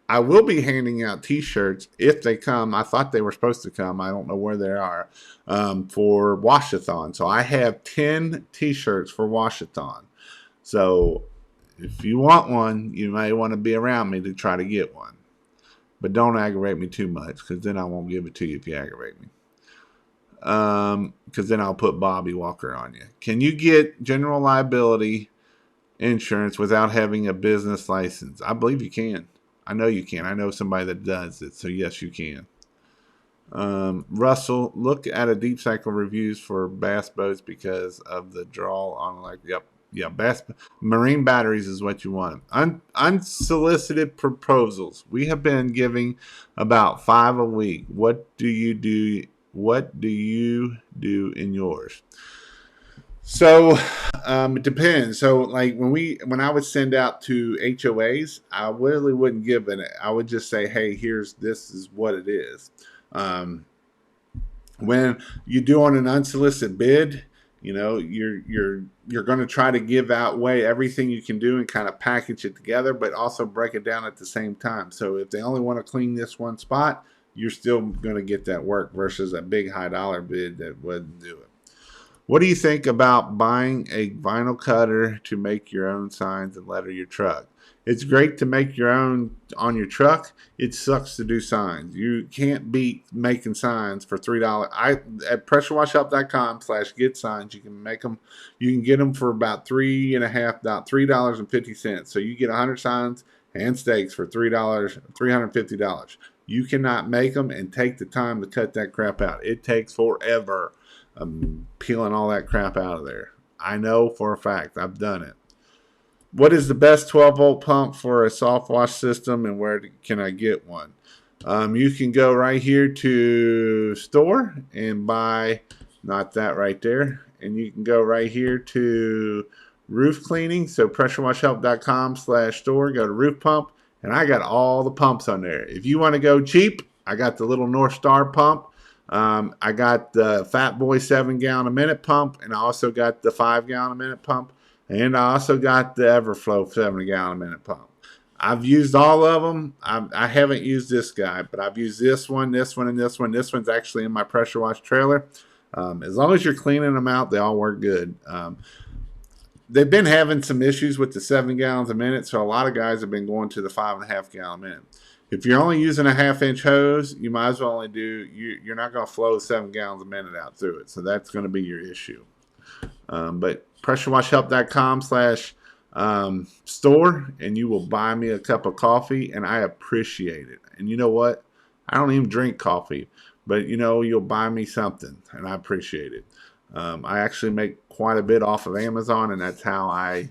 I will be handing out T-shirts if they come. I thought they were supposed to come. I don't know where they are for Washathon. So I have 10 T-shirts for Washathon. So if you want one, you may want to be around me to try to get one. But don't aggravate me too much, because then I won't give it to you if you aggravate me. Because then I'll put Bobby Walker on you. Can you get general liability insurance without having a business license? I believe you can. I know you can. I know somebody that does it. So yes, you can. Russell, look at a deep cycle reviews for bass boats because of the draw on bass marine batteries is what you want. Unsolicited proposals. We have been giving about 5 a week. What do you do? What do you do in yours? So it depends. So like when I would send out to HOAs, I really wouldn't give it. I would just say, hey, this is what it is. When you do on an unsolicited bid, you're going to try to give away everything you can do and kind of package it together, but also break it down at the same time. So if they only want to clean this one spot, you're still going to get that work versus a big high dollar bid that wouldn't do it. What do you think about buying a vinyl cutter to make your own signs and letter your truck? It's great to make your own on your truck. It sucks to do signs. You can't beat making signs for $3. At pressurewashhelp.com/get signs, you can make them. You can get them for about $3.50. So you get 100 signs and stakes for $350. You cannot make them and take the time to cut that crap out. It takes forever. Peeling all that crap out of there. I know for a fact. I've done it. What is the best 12-volt pump for a soft wash system, and where can I get one? You can go right here to store and buy, not that right there, and you can go right here to roof cleaning. So pressurewashhelp.com/store, go to roof pump, and I got all the pumps on there. If you want to go cheap, I got the little North Star pump. I got the Fat Boy 7-gallon a minute pump, and I also got the 5-gallon a minute pump, and I also got the Everflow 7-gallon a minute pump. I've used all of them. I haven't used this guy, but I've used this one, and this one. This one's actually in my pressure wash trailer. As long as you're cleaning them out, they all work good. They've been having some issues with the 7 gallons a minute, so a lot of guys have been going to the 5.5 gallon a minute. If you're only using a 1/2-inch hose, you might as well only you're not going to flow 7 gallons a minute out through it. So that's going to be your issue. But pressurewashhelp.com/ store and you will buy me a cup of coffee, and I appreciate it. And you know what? I don't even drink coffee, but you'll buy me something, and I appreciate it. I actually make quite a bit off of Amazon, and that's how I'm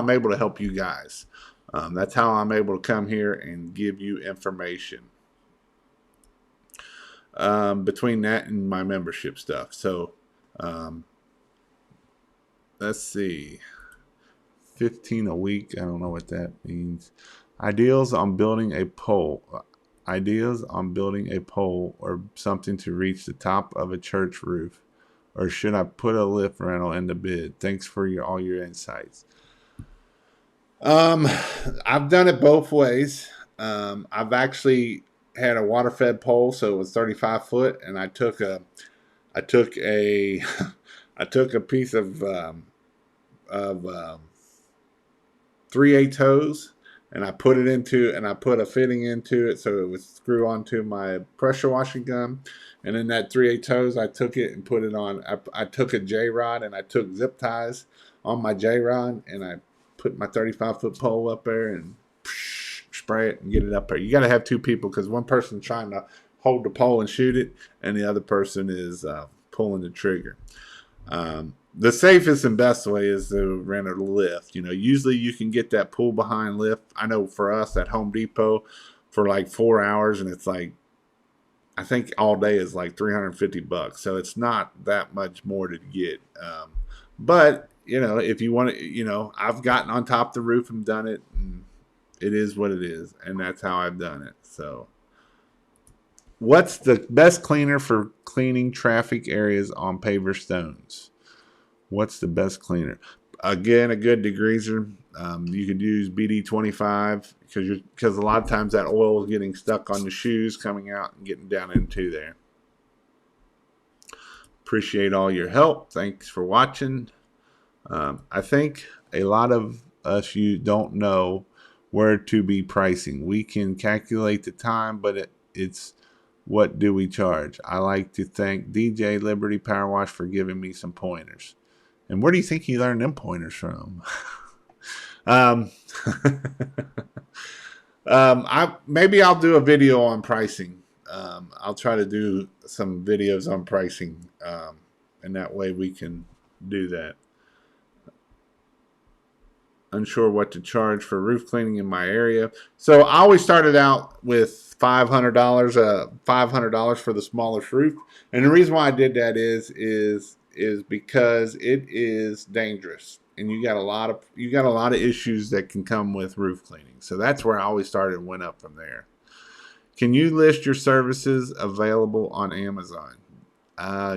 able to help you guys. That's how I'm able to come here and give you information. Between that and my membership stuff. So let's see. 15 a week. I don't know what that means. Ideas on building a pole. Ideas on building a pole or something to reach the top of a church roof. Or should I put a lift rental in the bid? Thanks for all your insights. I've done it both ways. I've actually had a water fed pole, so it was 35 foot, and I took a I took a piece of 3/8 hose, and I put a fitting into it so it would screw onto my pressure washing gun. And then that 3/8 hose, I took it and put it on. I took a J rod and I took zip ties on my J rod, and I put my 35-foot pole up there and spray it and get it up there. You got to have two people because one person's trying to hold the pole and shoot it, and the other person is pulling the trigger. The safest and best way is to rent a lift. Usually you can get that pull behind lift. I know for us at Home Depot for like 4 hours, and it's like, I think all day is like $350. So it's not that much more to get. But if you want to, I've gotten on top of the roof and done it, and it is what it is, and that's how I've done it. So, what's the best cleaner for cleaning traffic areas on paver stones? What's the best cleaner? Again, a good degreaser. You could use BD25 because a lot of times that oil is getting stuck on the shoes coming out and getting down into there. Appreciate all your help. Thanks for watching. I think a lot of us you don't know where to be pricing. We can calculate the time, but it's what do we charge? I like to thank DJ Liberty Power Wash for giving me some pointers. And where do you think he learned them pointers from? Maybe I'll do a video on pricing. I'll try to do some videos on pricing, and that way we can do that. Unsure what to charge for roof cleaning in my area. So I always started out with $500, $500 for the smallest roof. And the reason why I did that is because it is dangerous, and you got a lot of issues that can come with roof cleaning. So that's where I always started and went up from there. Can you list your services available on Amazon?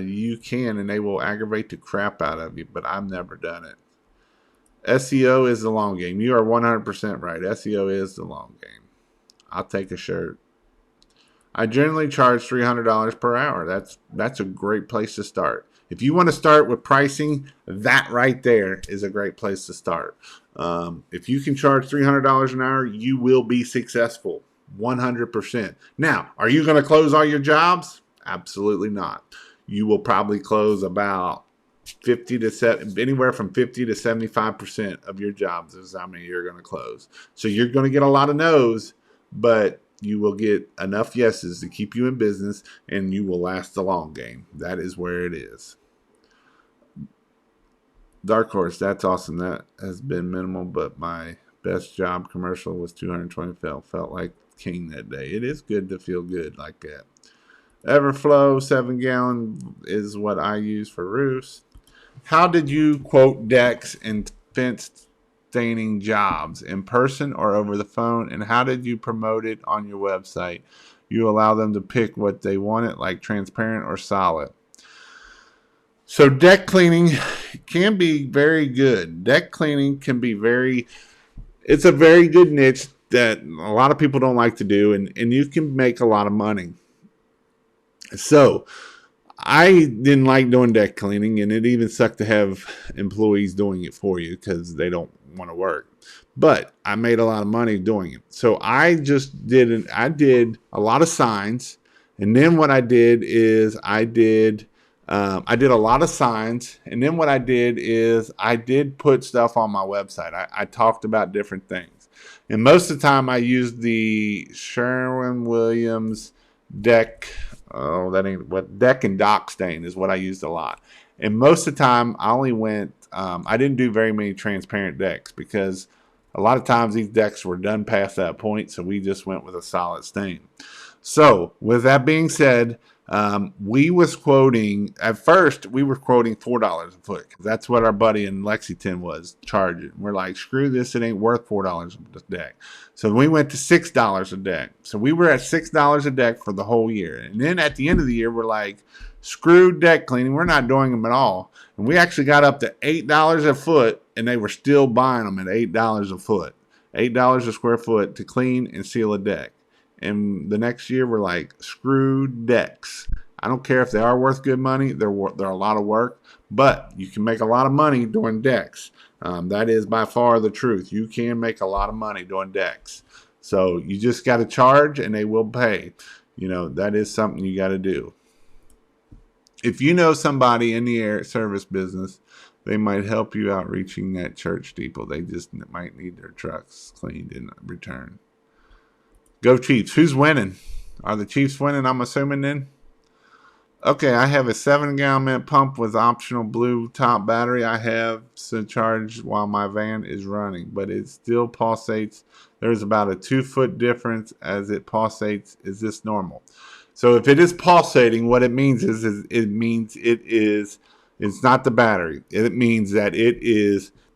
You can, and they will aggravate the crap out of you, but I've never done it. SEO is the long game. You are 100% right. SEO is the long game. I'll take a shirt. I generally charge $300 per hour. That's a great place to start. If you want to start with pricing, that right there is a great place to start. If you can charge $300 an hour, you will be successful, 100%. Now, are you going to close all your jobs? Absolutely not. You will probably close about anywhere from 50 to 75% of your jobs is how many you're going to close. So you're going to get a lot of no's, but you will get enough yeses to keep you in business, and you will last the long game. That is where it is. Dark Horse, that's awesome. That has been minimal, but my best job commercial was 220. Felt like king that day. It is good to feel good like that. Everflow 7-gallon is what I use for roofs. How did you quote decks and fence staining jobs, in person or over the phone? And how did you promote it on your website? You allow them to pick what they wanted, like transparent or solid. So deck cleaning can be very good. Deck cleaning can be it's a very good niche that a lot of people don't like to do, and you can make a lot of money. So I didn't like doing deck cleaning, and it even sucked to have employees doing it for you because they don't want to work. But I made a lot of money doing it. So I did a lot of signs. And then what I did is I did I did a lot of signs, and then what I did is I did put stuff on my website. I talked about different things, and most of the time I used the Sherwin-Williams deck. Oh, that ain't what deck and dock stain is what I used a lot. And most of the time I only went. I didn't do very many transparent decks because a lot of times these decks were done past that point, so we just went with a solid stain. So, with that being said, we was quoting at first. We were quoting $4 a foot. That's what our buddy in Lexington was charging. We're like, screw this! It ain't worth $4 a deck. So we went to $6 a deck. So we were at $6 a deck for the whole year. And then at the end of the year, we're like, screw deck cleaning. We're not doing them at all. And we actually got up to $8 a foot, and they were still buying them at $8 a foot, $8 a square foot to clean and seal a deck. And the next year, we're like, screw decks. I don't care if they are worth good money. They're a lot of work, but you can make a lot of money doing decks. That is by far the truth. You can make a lot of money doing decks. So you just got to charge, and they will pay. That is something you got to do. If you know somebody in the air service business, they might help you out reaching that church steeple. They just might need their trucks cleaned in return. Go Chiefs. Who's winning? Are the Chiefs winning, I'm assuming then? Okay, I have a 7-gallon minute pump with optional blue top battery. I have to charge while my van is running, but it still pulsates. There's about a 2-foot difference as it pulsates. Is this normal? So if it is pulsating, what it means is it's not the battery. It means that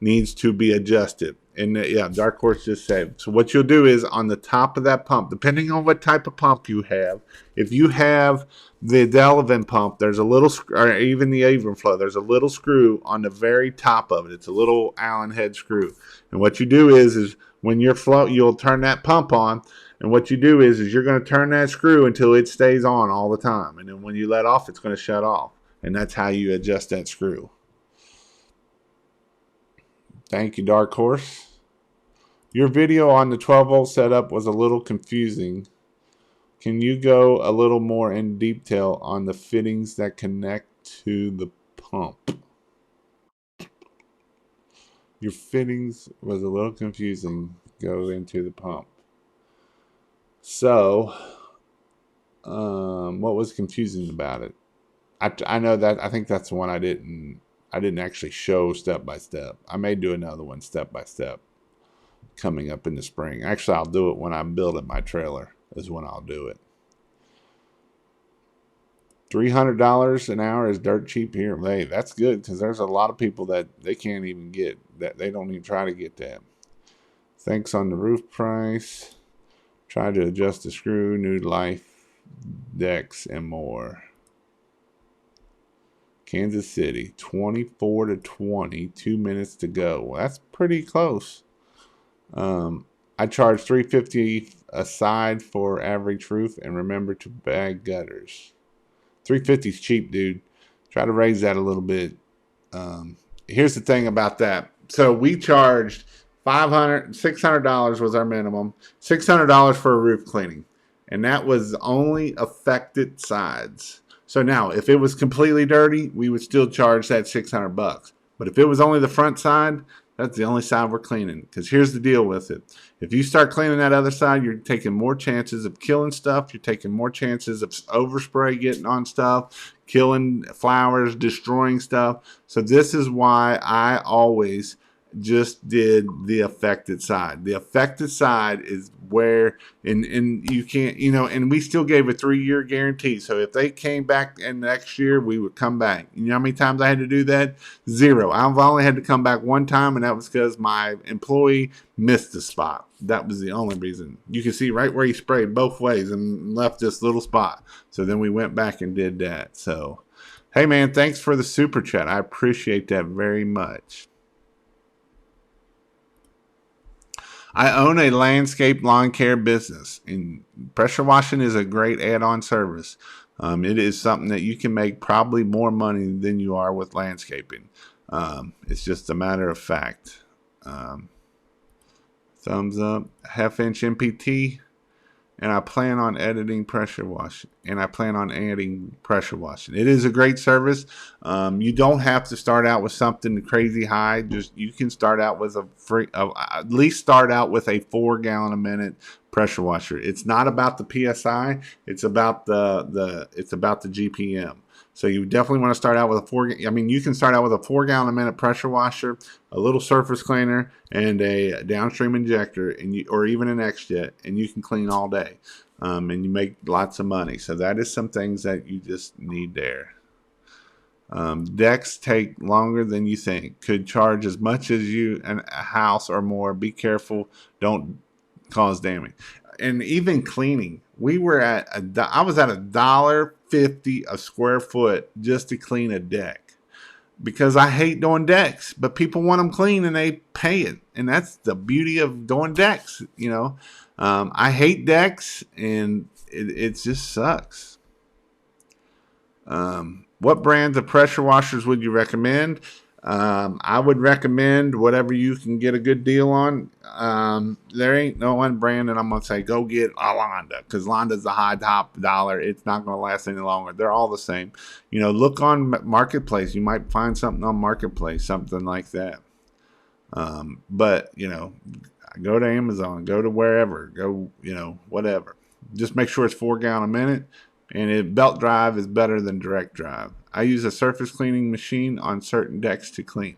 needs to be adjusted. And yeah, Dark Horse just said. So what you'll do is on the top of that pump, depending on what type of pump you have, if you have the Delavan pump, there's a little, or even the Avonflow, there's a little screw on the very top of it. It's a little Allen head screw. And what you do is when you're you'll turn that pump on. And what you do is you're going to turn that screw until it stays on all the time. And then when you let off, it's going to shut off. And that's how you adjust that screw. Thank you, Dark Horse. Your video on the 12-volt setup was a little confusing. Can you go a little more in detail on the fittings that connect to the pump? Your fittings was a little confusing. Go into the pump. So, what was confusing about it? I know that I think that's the one I didn't actually show step by step. I may do another one step by step coming up in the spring. Actually, I'll do it when I'm building my trailer is when I'll do it. $300 an hour is dirt cheap here. Hey, that's good because there's a lot of people that they can't even get that. They don't even try to get that. Thanks on the roof price. Try to adjust the screw, new life, decks, and more. Kansas City, 24 to 20, 2 minutes to go. Well, that's pretty close. I charge $350 a side for average roof, and remember to bag gutters. $350 is cheap, dude. Try to raise that a little bit. Here's the thing about that. So we charged $600 was our minimum. $600 for a roof cleaning, and that was only affected sides. So now, if it was completely dirty, we would still charge that $600. But if it was only the front side, that's the only side we're cleaning. Because here's the deal with it. If you start cleaning that other side, you're taking more chances of killing stuff. You're taking more chances of overspray getting on stuff, killing flowers, destroying stuff. So this is why I always just did the affected side. The affected side is where, and you can't, and we still gave a 3-year guarantee. So if they came back in next year, we would come back. You know how many times I had to do that? 0. I've only had to come back one time, and that was because my employee missed the spot. That was the only reason. You can see right where he sprayed both ways and left this little spot. So then we went back and did that. So, hey man, thanks for the super chat. I appreciate that very much. I own a landscape lawn care business, and pressure washing is a great add-on service. It is something that you can make probably more money than you are with landscaping. It's just a matter of fact. Thumbs up. Half-inch MPT. and I plan on editing pressure washing, and I plan on adding pressure washing. It is a great service. You don't have to start out with something crazy high. Just you can start out with a free, at least start out with a 4 gallon a minute pressure washer. It's not about the psi. It's about the GPM. So you definitely want to start out with a 4. I mean, you can start out with a 4 gallon a minute pressure washer, a little surface cleaner, and a downstream injector, or even an X-Jet, and you can clean all day, and you make lots of money. So that is some things that you just need there. Decks take longer than you think. Could charge as much as a house or more. Be careful. Don't cause damage. And even cleaning, I was at $1.50 a square foot just to clean a deck, because I hate doing decks, but people want them clean and they pay it, and that's the beauty of doing decks. I hate decks, and it just sucks. What brands of pressure washers would you recommend? I would recommend whatever you can get a good deal on. There ain't no one brand that I'm going to say, go get a Londa, because Londa's the high top dollar. It's not going to last any longer. They're all the same. Look on Marketplace. You might find something on Marketplace, something like that. But, go to Amazon, go to wherever, whatever. Just make sure it's 4 gallon a minute. And belt drive is better than direct drive. I use a surface cleaning machine on certain decks to clean.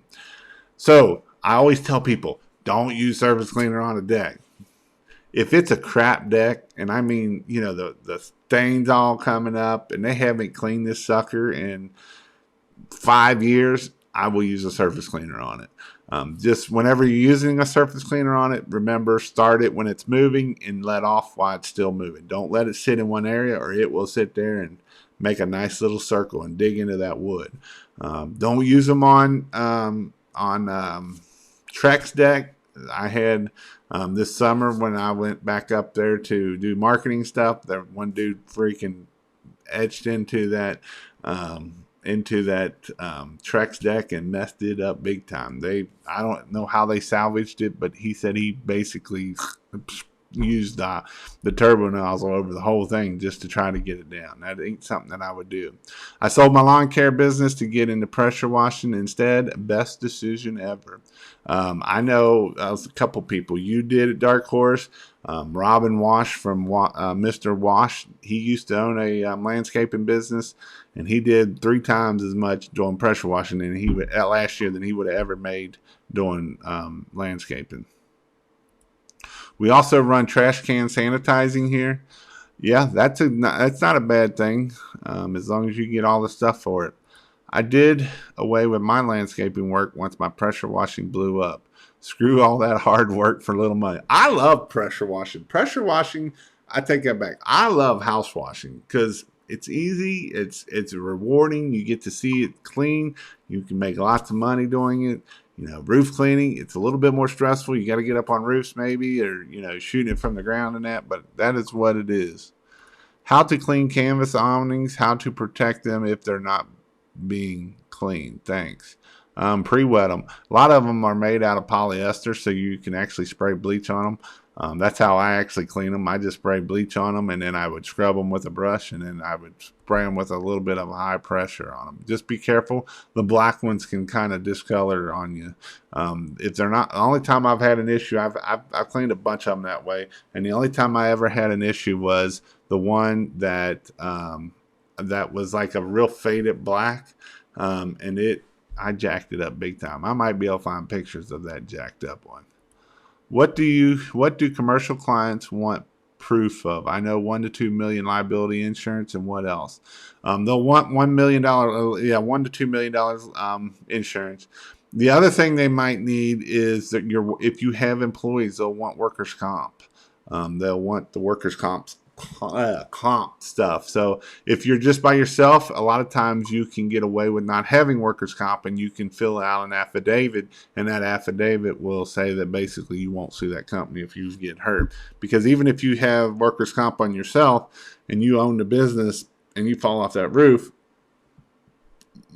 So I always tell people, don't use surface cleaner on a deck. If it's a crap deck, and I mean, the stains all coming up, and they haven't cleaned this sucker in 5 years, I will use a surface cleaner on it. Just whenever you're using a surface cleaner on it, remember, start it when it's moving and let off while it's still moving. Don't let it sit in one area, or it will sit there and make a nice little circle and dig into that wood. Don't use them on Trex deck. I had this summer when I went back up there to do marketing stuff, that one dude freaking etched into that Trex deck and messed it up big time. I don't know how they salvaged it, but he said he basically used the turbo nozzle over the whole thing just to try to get it down. That ain't something that I would do. I sold my lawn care business to get into pressure washing instead. Best decision ever. I know a couple people. You did at Dark Horse. Robin Wash from Mr. Wash, he used to own a landscaping business, and he did 3 times as much doing pressure washing last year than he would have ever made doing landscaping. We also run trash can sanitizing here. Yeah, that's not a bad thing, as long as you get all the stuff for it. I did away with my landscaping work once my pressure washing blew up. Screw all that hard work for little money. I love pressure washing. Pressure washing, I take that back. I love house washing because it's easy. It's rewarding. You get to see it clean. You can make lots of money doing it. Roof cleaning, it's a little bit more stressful. You got to get up on roofs maybe, or, shooting it from the ground and that, but that is what it is. How to clean canvas awnings, how to protect them if they're not being cleaned. Thanks. Pre-wet them. A lot of them are made out of polyester, so you can actually spray bleach on them. That's how I actually clean them. I just spray bleach on them, and then I would scrub them with a brush, and then I would spray them with a little bit of high pressure on them. Just be careful. The black ones can kind of discolor on you. If they're not, the only time I've had an issue, I've cleaned a bunch of them that way, and the only time I ever had an issue was the one that was like a real faded black, and I jacked it up big time. I might be able to find pictures of that jacked up one. What do commercial clients want proof of? I know 1 to 2 million liability insurance, and what else? They'll want $1 million, $1 to $2 million insurance. The other thing they might need is that if you have employees, they'll want workers' comp. They'll want the workers' comp stuff. So if you're just by yourself, a lot of times you can get away with not having workers' comp, and you can fill out an affidavit, and that affidavit will say that basically you won't sue that company if you get hurt. Because even if you have workers' comp on yourself and you own the business and you fall off that roof,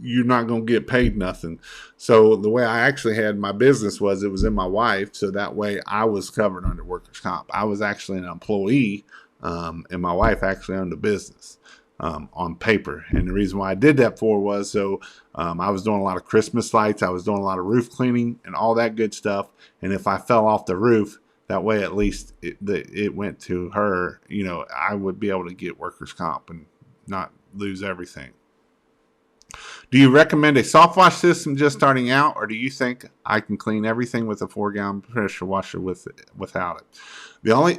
you're not going to get paid nothing. So the way I actually had my business it was in my wife, so that way I was covered under workers' comp. I was actually an employee And my wife actually owned a business on paper. And the reason why I did that for was so I was doing a lot of Christmas lights, I was doing a lot of roof cleaning and all that good stuff. And if I fell off the roof, that way at least it went to her. You know, I would be able to get workers' comp and not lose everything. Do you recommend a soft wash system just starting out, or do you think I can clean everything with a 4-gallon pressure washer without it?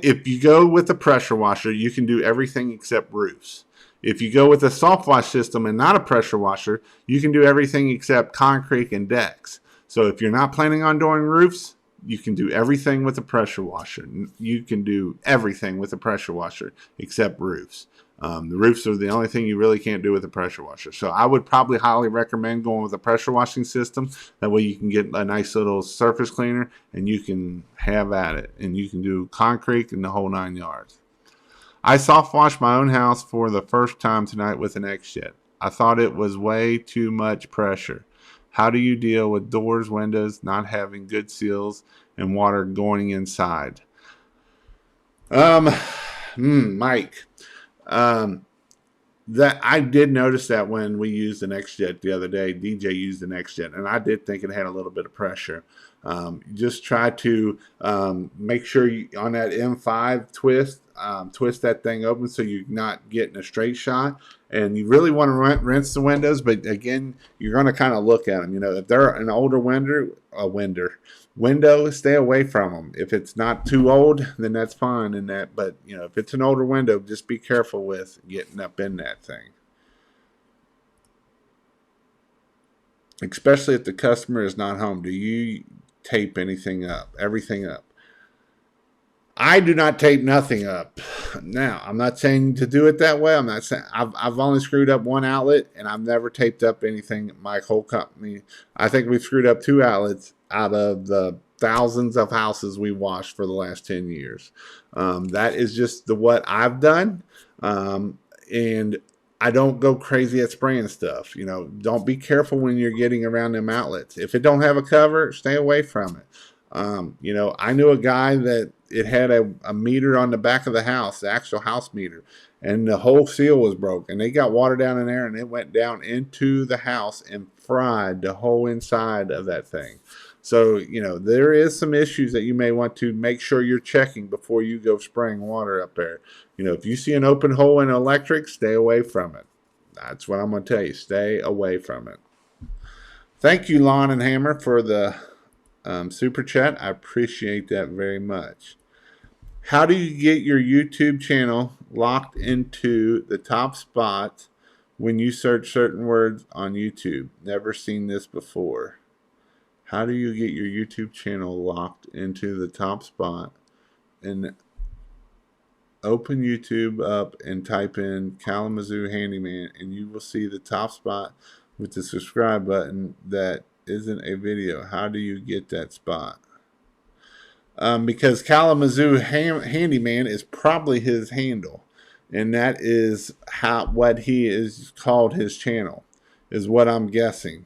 If you go with a pressure washer, you can do everything except roofs. If you go with a soft wash system and not a pressure washer, you can do everything except concrete and decks. So if you're not planning on doing roofs, you can do everything with a pressure washer. You can do everything with a pressure washer except roofs. The roofs are the only thing you really can't do with a pressure washer. So I would probably highly recommend going with a pressure washing system. That way you can get a nice little surface cleaner and you can have at it. And you can do concrete and the whole 9 yards. I soft washed my own house for the first time tonight with an X-Jet. I thought it was way too much pressure. How do you deal with doors, windows not having good seals and water going inside? Mike. That I did notice that when we used an X-Jet the other day, DJ used an X-Jet, and I did think it had a little bit of pressure. Just try to make sure you, on that M5 twist, twist that thing open so you're not getting a straight shot. And you really want to rinse the windows, but again, you're going to kind of look at them. You know, if they're an older window, stay away from them. If it's not too old, then that's fine. But you know, if it's an older window, just be careful with getting up in that thing. Especially if the customer is not home. Do you tape everything up? I do not tape nothing up. Now, I'm not saying to do it that way. I'm not saying I've only screwed up one outlet, and I've never taped up anything. My whole company, I think we've screwed up 2 outlets out of the thousands of houses we washed for the last 10 years. That is just what I've done, and I don't go crazy at spraying stuff. You know, don't be careful when you're getting around them outlets. If it don't have a cover, stay away from it. You know, I knew a guy that it had a meter on the back of the house, the actual house meter, and the whole seal was broke. And they got water down in there, and it went down into the house and fried the whole inside of that thing. So, you know, there is some issues that you may want to make sure you're checking before you go spraying water up there. You know, if you see an open hole in electric, stay away from it. That's what I'm going to tell you. Stay away from it. Thank you, Lawn and Hammer, for the super chat. I appreciate that very much. How do you get your YouTube channel locked into the top spot when you search certain words on YouTube? Never seen this before. How do you get your YouTube channel locked into the top spot? And open YouTube up and type in Kalamazoo Handyman, and you will see the top spot with the subscribe button that isn't a video. How do you get that spot? Because Kalamazoo Handyman is probably his handle, and that is what he is called his channel, is what I'm guessing.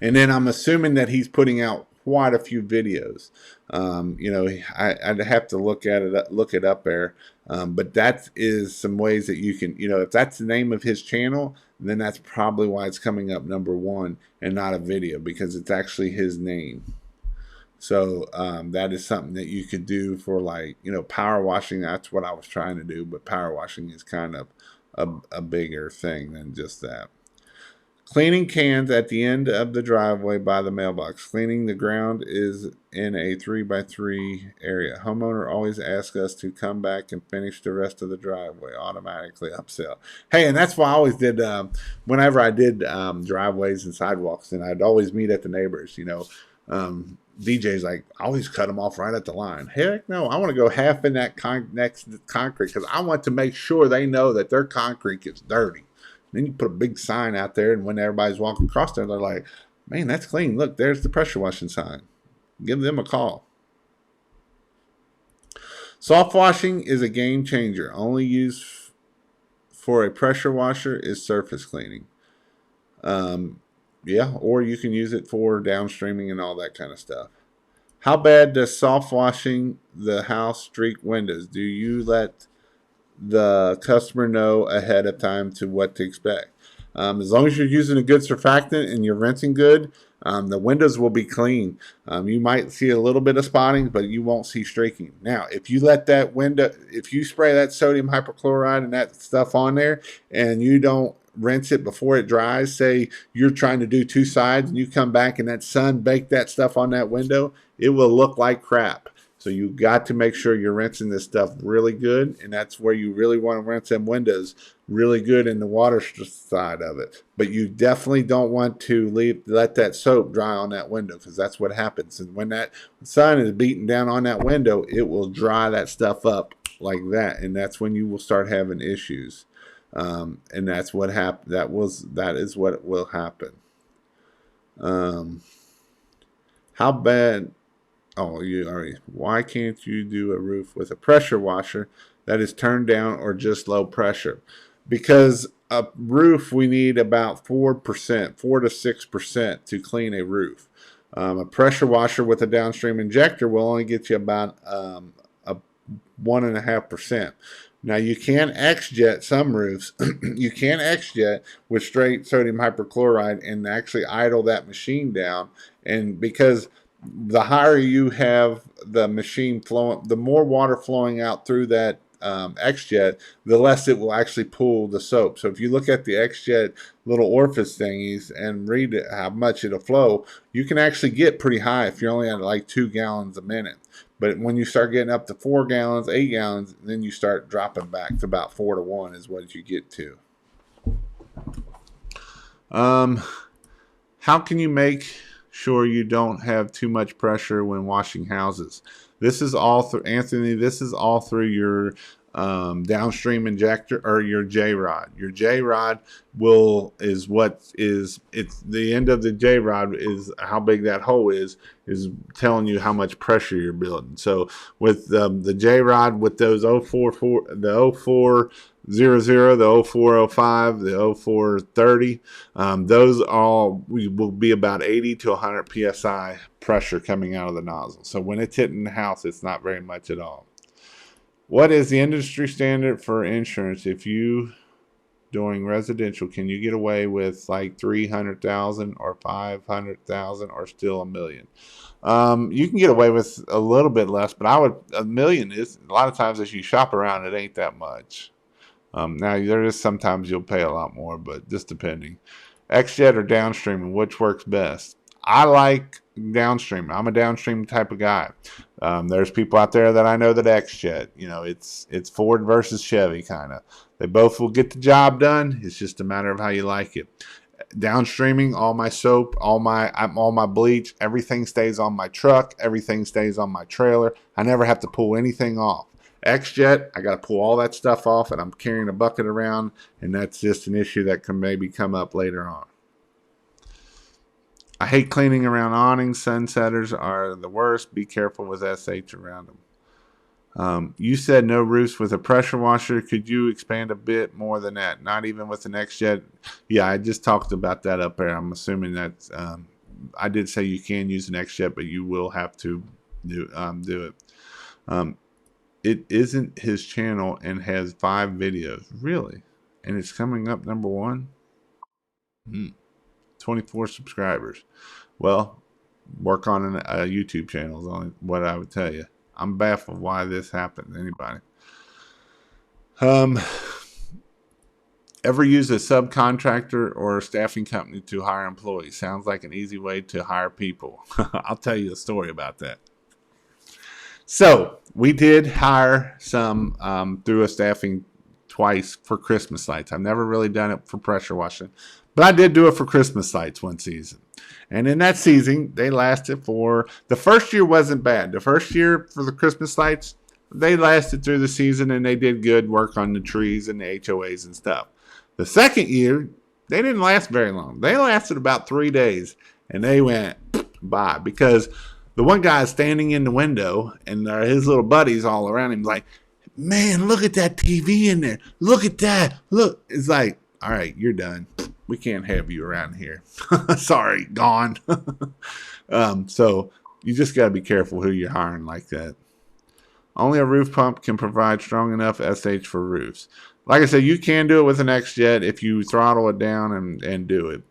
And then I'm assuming that he's putting out quite a few videos. You know, I'd have to look it up there. But that is some ways that you can, you know, if that's the name of his channel, then that's probably why it's coming up #1 and not a video, because it's actually his name. So that is something that you could do for, like, you know, power washing. That's what I was trying to do, but power washing is kind of a bigger thing than just that. Cleaning cans at the end of the driveway by the mailbox. Cleaning the ground is in a 3x3 area. Homeowner always asks us to come back and finish the rest of the driveway. Automatically upsell. Hey, and that's why I always did, whenever I did driveways and sidewalks, and I'd always meet at the neighbors, you know. DJ's like, I always cut them off right at the line. Heck no, I want to go half in that next concrete, because I want to make sure they know that their concrete is dirty. Then you put a big sign out there, and when everybody's walking across there, they're like, man, that's clean. Look, there's the pressure washing sign. Give them a call. Soft washing is a game changer. Only used for a pressure washer is surface cleaning. Yeah, or you can use it for downstreaming and all that kind of stuff. How bad does soft washing the house streak windows? Do you let the customer know ahead of time to what to expect? As long as you're using a good surfactant and you're rinsing good, the windows will be clean. You might see a little bit of spotting, but you won't see streaking. Now, if you let that window, if you spray that sodium hypochlorite and that stuff on there and you don't rinse it before it dries, say you're trying to do two sides and you come back and that sun baked that stuff on that window, it will look like crap. So you got to make sure you're rinsing this stuff really good, and that's where you really want to rinse them windows really good in the water side of it. But you definitely don't want to let that soap dry on that window, because that's what happens. And when that sun is beating down on that window, it will dry that stuff up like that, and that's when you will start having issues. And that's what happened. That is what will happen. How bad? Oh, you already. Why can't you do a roof with a pressure washer that is turned down or just low pressure? Because a roof, we need about 4%, 4 to 6% to clean a roof. A pressure washer with a downstream injector will only get you about a 1.5%. Now you can X-jet some roofs. You can X-jet with straight sodium hypochlorite and actually idle that machine down. And because the higher you have the machine flowing, the more water flowing out through that X-jet, the less it will actually pull the soap. So if you look at the X-jet little orifice thingies and read how much it'll flow, you can actually get pretty high if you're only at like 2 gallons a minute. But when you start getting up to 4 gallons, 8 gallons, then you start dropping back to about 4 to 1 is what you get to. How can you make sure you don't have too much pressure when washing houses? This is all through, Anthony, this is all through your downstream injector or your J-rod. Your J-rod is it's the end of the J-rod is how big that hole is telling you how much pressure you're building. So with the J-rod, with those 044, the 0400, the 0405, the 0430, those all will be about 80 to 100 psi pressure coming out of the nozzle. So when it's hitting the house, it's not very much at all. What is the industry standard for insurance? If you doing residential, can you get away with like 300,000 or 500,000 or still $1 million? You can get away with a little bit less, but $1 million is a lot of times as you shop around, it ain't that much. Now there is sometimes you'll pay a lot more, but just depending. X-jet or downstream, which works best? I like downstream. I'm a downstream type of guy. There's people out there that I know that X-jet. You know, it's Ford versus Chevy kind of. They both will get the job done. It's just a matter of how you like it. Downstreaming, all my soap, all my bleach, everything stays on my truck. Everything stays on my trailer. I never have to pull anything off. X-jet, I got to pull all that stuff off, and I'm carrying a bucket around, and that's just an issue that can maybe come up later on. I hate cleaning around awnings. Sunsetters are the worst. Be careful with SH around them. You said no roofs with a pressure washer. Could you expand a bit more than that? Not even with an X-jet? Yeah, I just talked about that up there. I'm assuming that I did say you can use an X-jet, but you will have to do it. It isn't his channel and has 5 videos. Really? And it's coming up number 1? 24 subscribers. Well, work on a YouTube channel is only what I would tell you. I'm baffled why this happened to anybody. Ever use a subcontractor or a staffing company to hire employees? Sounds like an easy way to hire people. I'll tell you a story about that. So we did hire some through a staffing twice for Christmas lights. I've never really done it for pressure washing, but I did do it for Christmas lights one season. And in that season, they lasted for, the first year wasn't bad. The first year for the Christmas lights, they lasted through the season and they did good work on the trees and the HOAs and stuff. The second year, they didn't last very long. They lasted about 3 days and they went bye, because the one guy is standing in the window and his little buddies all around him like, man, look at that TV in there. Look at that. Look. It's like, all right, you're done. We can't have you around here. Sorry, gone. So You just got to be careful who you're hiring like that. Only a roof pump can provide strong enough SH for roofs. Like I said, you can do it with an X-Jet if you throttle it down and do it.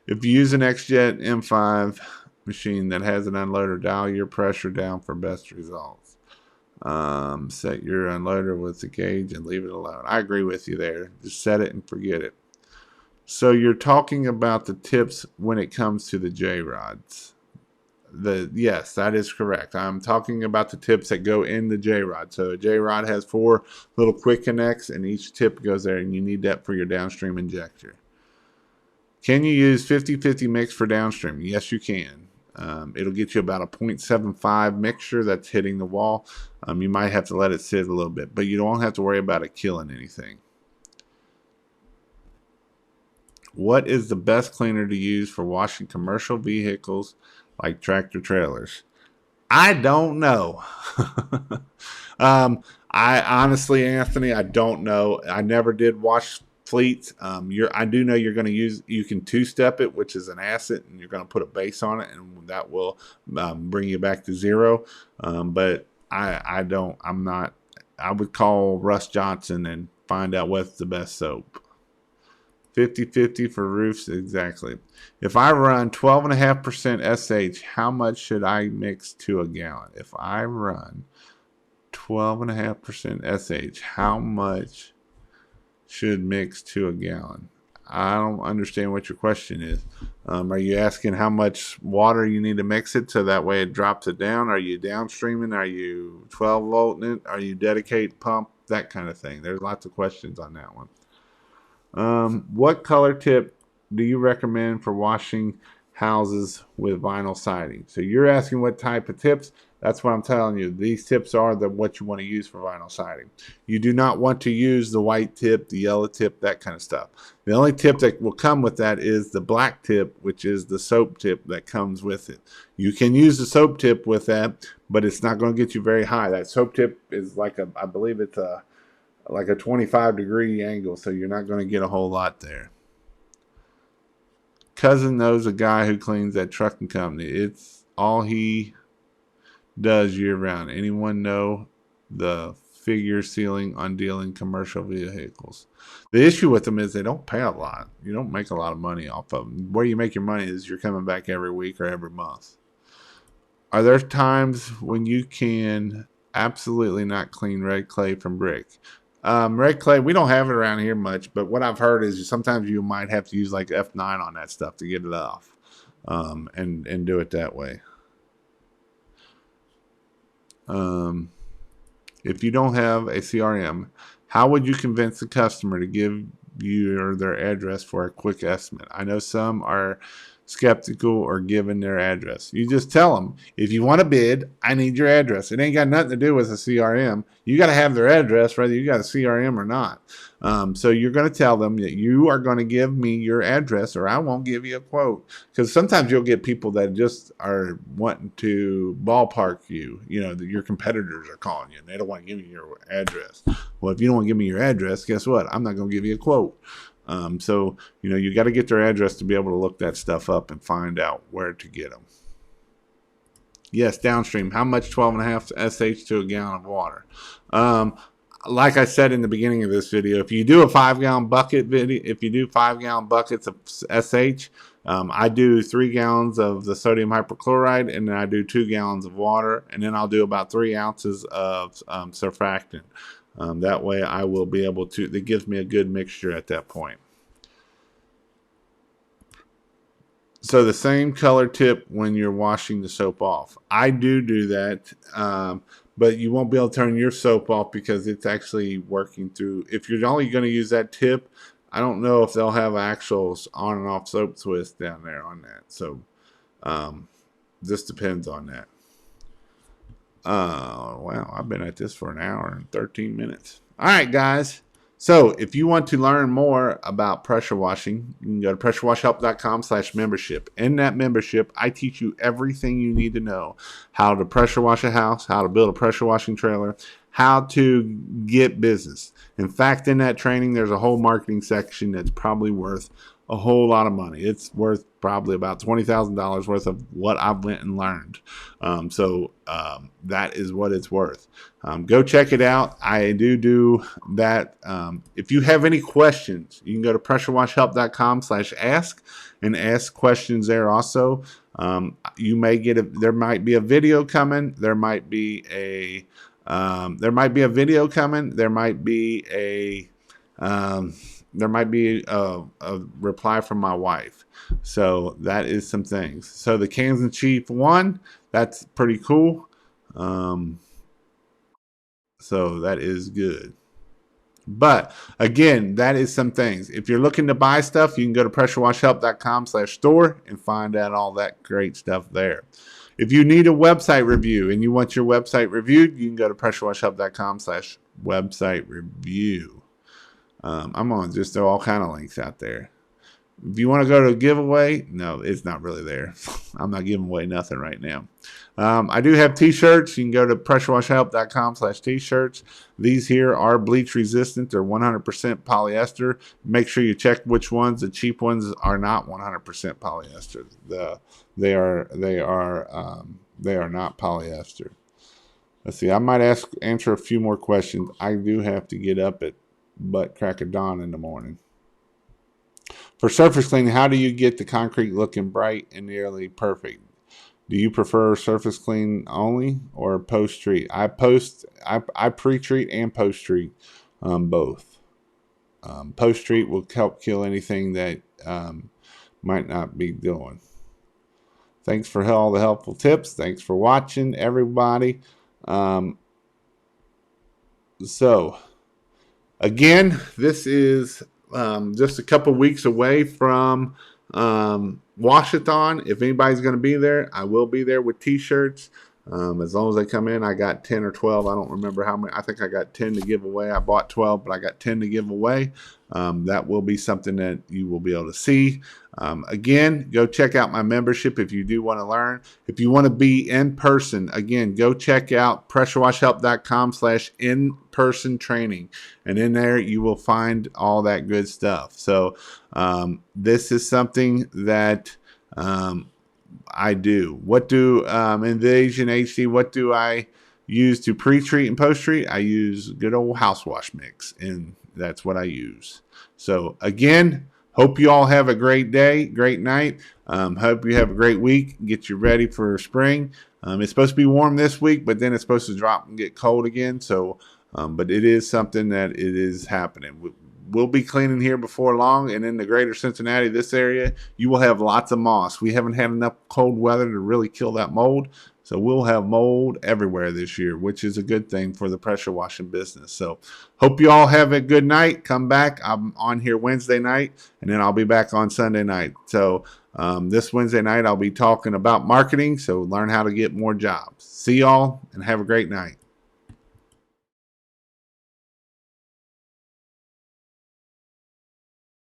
If you use an X-Jet M5 machine that has an unloader, dial your pressure down for best results. Set your unloader with the gauge and leave it alone. I agree with you there. Just set it and forget it. So you're talking about the tips when it comes to the J-rods. Yes, that is correct. I'm talking about the tips that go in the J-rod. So a J-rod has 4 little quick connects, and each tip goes there, and you need that for your downstream injector. Can you use 50-50 mix for downstream? Yes, you can. It'll get you about a 0.75 mixture that's hitting the wall. You might have to let it sit a little bit, but you don't have to worry about it killing anything. What is the best cleaner to use for washing commercial vehicles like tractor trailers? I don't know. I honestly, Anthony, I don't know. I never did wash fleets. I do know you're going to use. You can 2-step it, which is an acid, and you're going to put a base on it, and that will bring you back to 0. But I don't. I'm not. I would call Russ Johnson and find out what's the best soap. 50-50 for roofs, exactly. If I run 12.5% SH, how much should I mix to a gallon? If I run 12.5% SH, how much should mix to a gallon? I don't understand what your question is. Are you asking how much water you need to mix it so that way it drops it down? Are you downstreaming? Are you 12 volting it? Are you dedicate pump? That kind of thing. There's lots of questions on that one. What color tip do you recommend for washing houses with vinyl siding? So you're asking what type of tips. That's what I'm telling you. These tips are what you want to use for vinyl siding. You do not want to use the white tip, the yellow tip, that kind of stuff. The only tip that will come with that is the black tip, which is the soap tip that comes with it. You can use the soap tip with that, but it's not going to get you very high. That soap tip is I believe it's like a 25-degree angle, so you're not going to get a whole lot there. Cousin knows a guy who cleans that trucking company. It's all he does year round. Anyone know the figure ceiling on dealing commercial vehicles? The issue with them is they don't pay a lot. You don't make a lot of money off of them. Where you make your money is you're coming back every week or every month. Are there times when you can absolutely not clean red clay from brick? Red clay, we don't have it around here much, but what I've heard is sometimes you might have to use like F9 on that stuff to get it off, and do it that way. If you don't have a CRM, how would you convince the customer to give you their address for a quick estimate? I know some are skeptical or giving their address. You just tell them, if you want to bid, I need your address. It ain't got nothing to do with a CRM. You got to have their address whether you got a CRM or not. So you're going to tell them that you are going to give me your address or I won't give you a quote. Because sometimes you'll get people that just are wanting to ballpark you. You know, your competitors are calling you and they don't want to give you your address. Well, if you don't want to give me your address, guess what? I'm not going to give you a quote. So, you got to get their address to be able to look that stuff up and find out where to get them. Yes, downstream. How much 12.5 SH to a gallon of water? Like I said in the beginning of this video, if you do a 5-gallon bucket if you do 5-gallon buckets of SH, I do 3 gallons of the sodium hypochlorite, and then I do 2 gallons of water, and then I'll do about 3 ounces of surfactant. That way I will be able to, that gives me a good mixture at that point. So the same color tip when you're washing the soap off. I do that, but you won't be able to turn your soap off because it's actually working through. If you're only going to use that tip, I don't know if they'll have actual on and off soap twist down there on that. So this depends on that. Wow, I've been at this for an hour and 13 minutes. All right, guys. So if you want to learn more about pressure washing, you can go to pressurewashhelp.com/membership. In that membership, I teach you everything you need to know. How to pressure wash a house, how to build a pressure washing trailer, how to get business. In fact, in that training, there's a whole marketing section that's probably worth a whole lot of money. It's worth probably about $20,000 worth of what I went and learned. That is what it's worth. Go check it out. I do that. If you have any questions, you can go to pressurewashhelp.com/ask and ask questions there also. You may there might be a video coming. There might be a video coming. There might be a reply from my wife. So that is some things. So the Kansas Chief won. That's pretty cool. So that is good. But again, that is some things. If you're looking to buy stuff, you can go to pressurewashhelp.com/store and find out all that great stuff there. If you need a website review and you want your website reviewed, you can go to pressurewashhelp.com/website review. I'm going to just throw all kind of links out there. If you want to go to a giveaway, no, it's not really there. I'm not giving away nothing right now. I do have t-shirts. You can go to pressurewashhelp.com/t-shirts. These here are bleach resistant. They're 100% polyester. Make sure you check which ones. The cheap ones are not 100% polyester. They are not polyester. Let's see. I might answer a few more questions. I do have to get up at butt crack of dawn in the morning. For surface cleaning, how do you get the concrete looking bright and nearly perfect? Do you prefer surface clean only or post treat? I pre-treat and post treat both. Post treat will help kill anything that might not be doing. Thanks for all the helpful tips. Thanks for watching, everybody. So again, this is just a couple weeks away from Washathon. If anybody's going to be there, I will be there with t-shirts. As long as they come in, I got 10 or 12. I don't remember how many. I think I got 10 to give away. I bought 12, but I got 10 to give away. That will be something that you will be able to see. Again, go check out my membership if you do want to learn. If you want to be in person, again, go check out pressurewashhelp.com/in-person training. And in there, you will find all that good stuff. So this is something that I do. What do Invasion HD, what do I use to pre-treat and post-treat? I use good old house wash mix, and that's what I use. So again, hope you all have a great day, great night. Hope you have a great week. Get you ready for spring. It's supposed to be warm this week, but then it's supposed to drop and get cold again. So, but it is something that it is happening. We'll be cleaning here before long, and in the greater Cincinnati, this area, you will have lots of moss. We haven't had enough cold weather to really kill that mold, so we'll have mold everywhere this year, which is a good thing for the pressure washing business. So hope you all have a good night. Come back. I'm on here Wednesday night, and then I'll be back on Sunday night. So this Wednesday night, I'll be talking about marketing, so learn how to get more jobs. See y'all, and have a great night.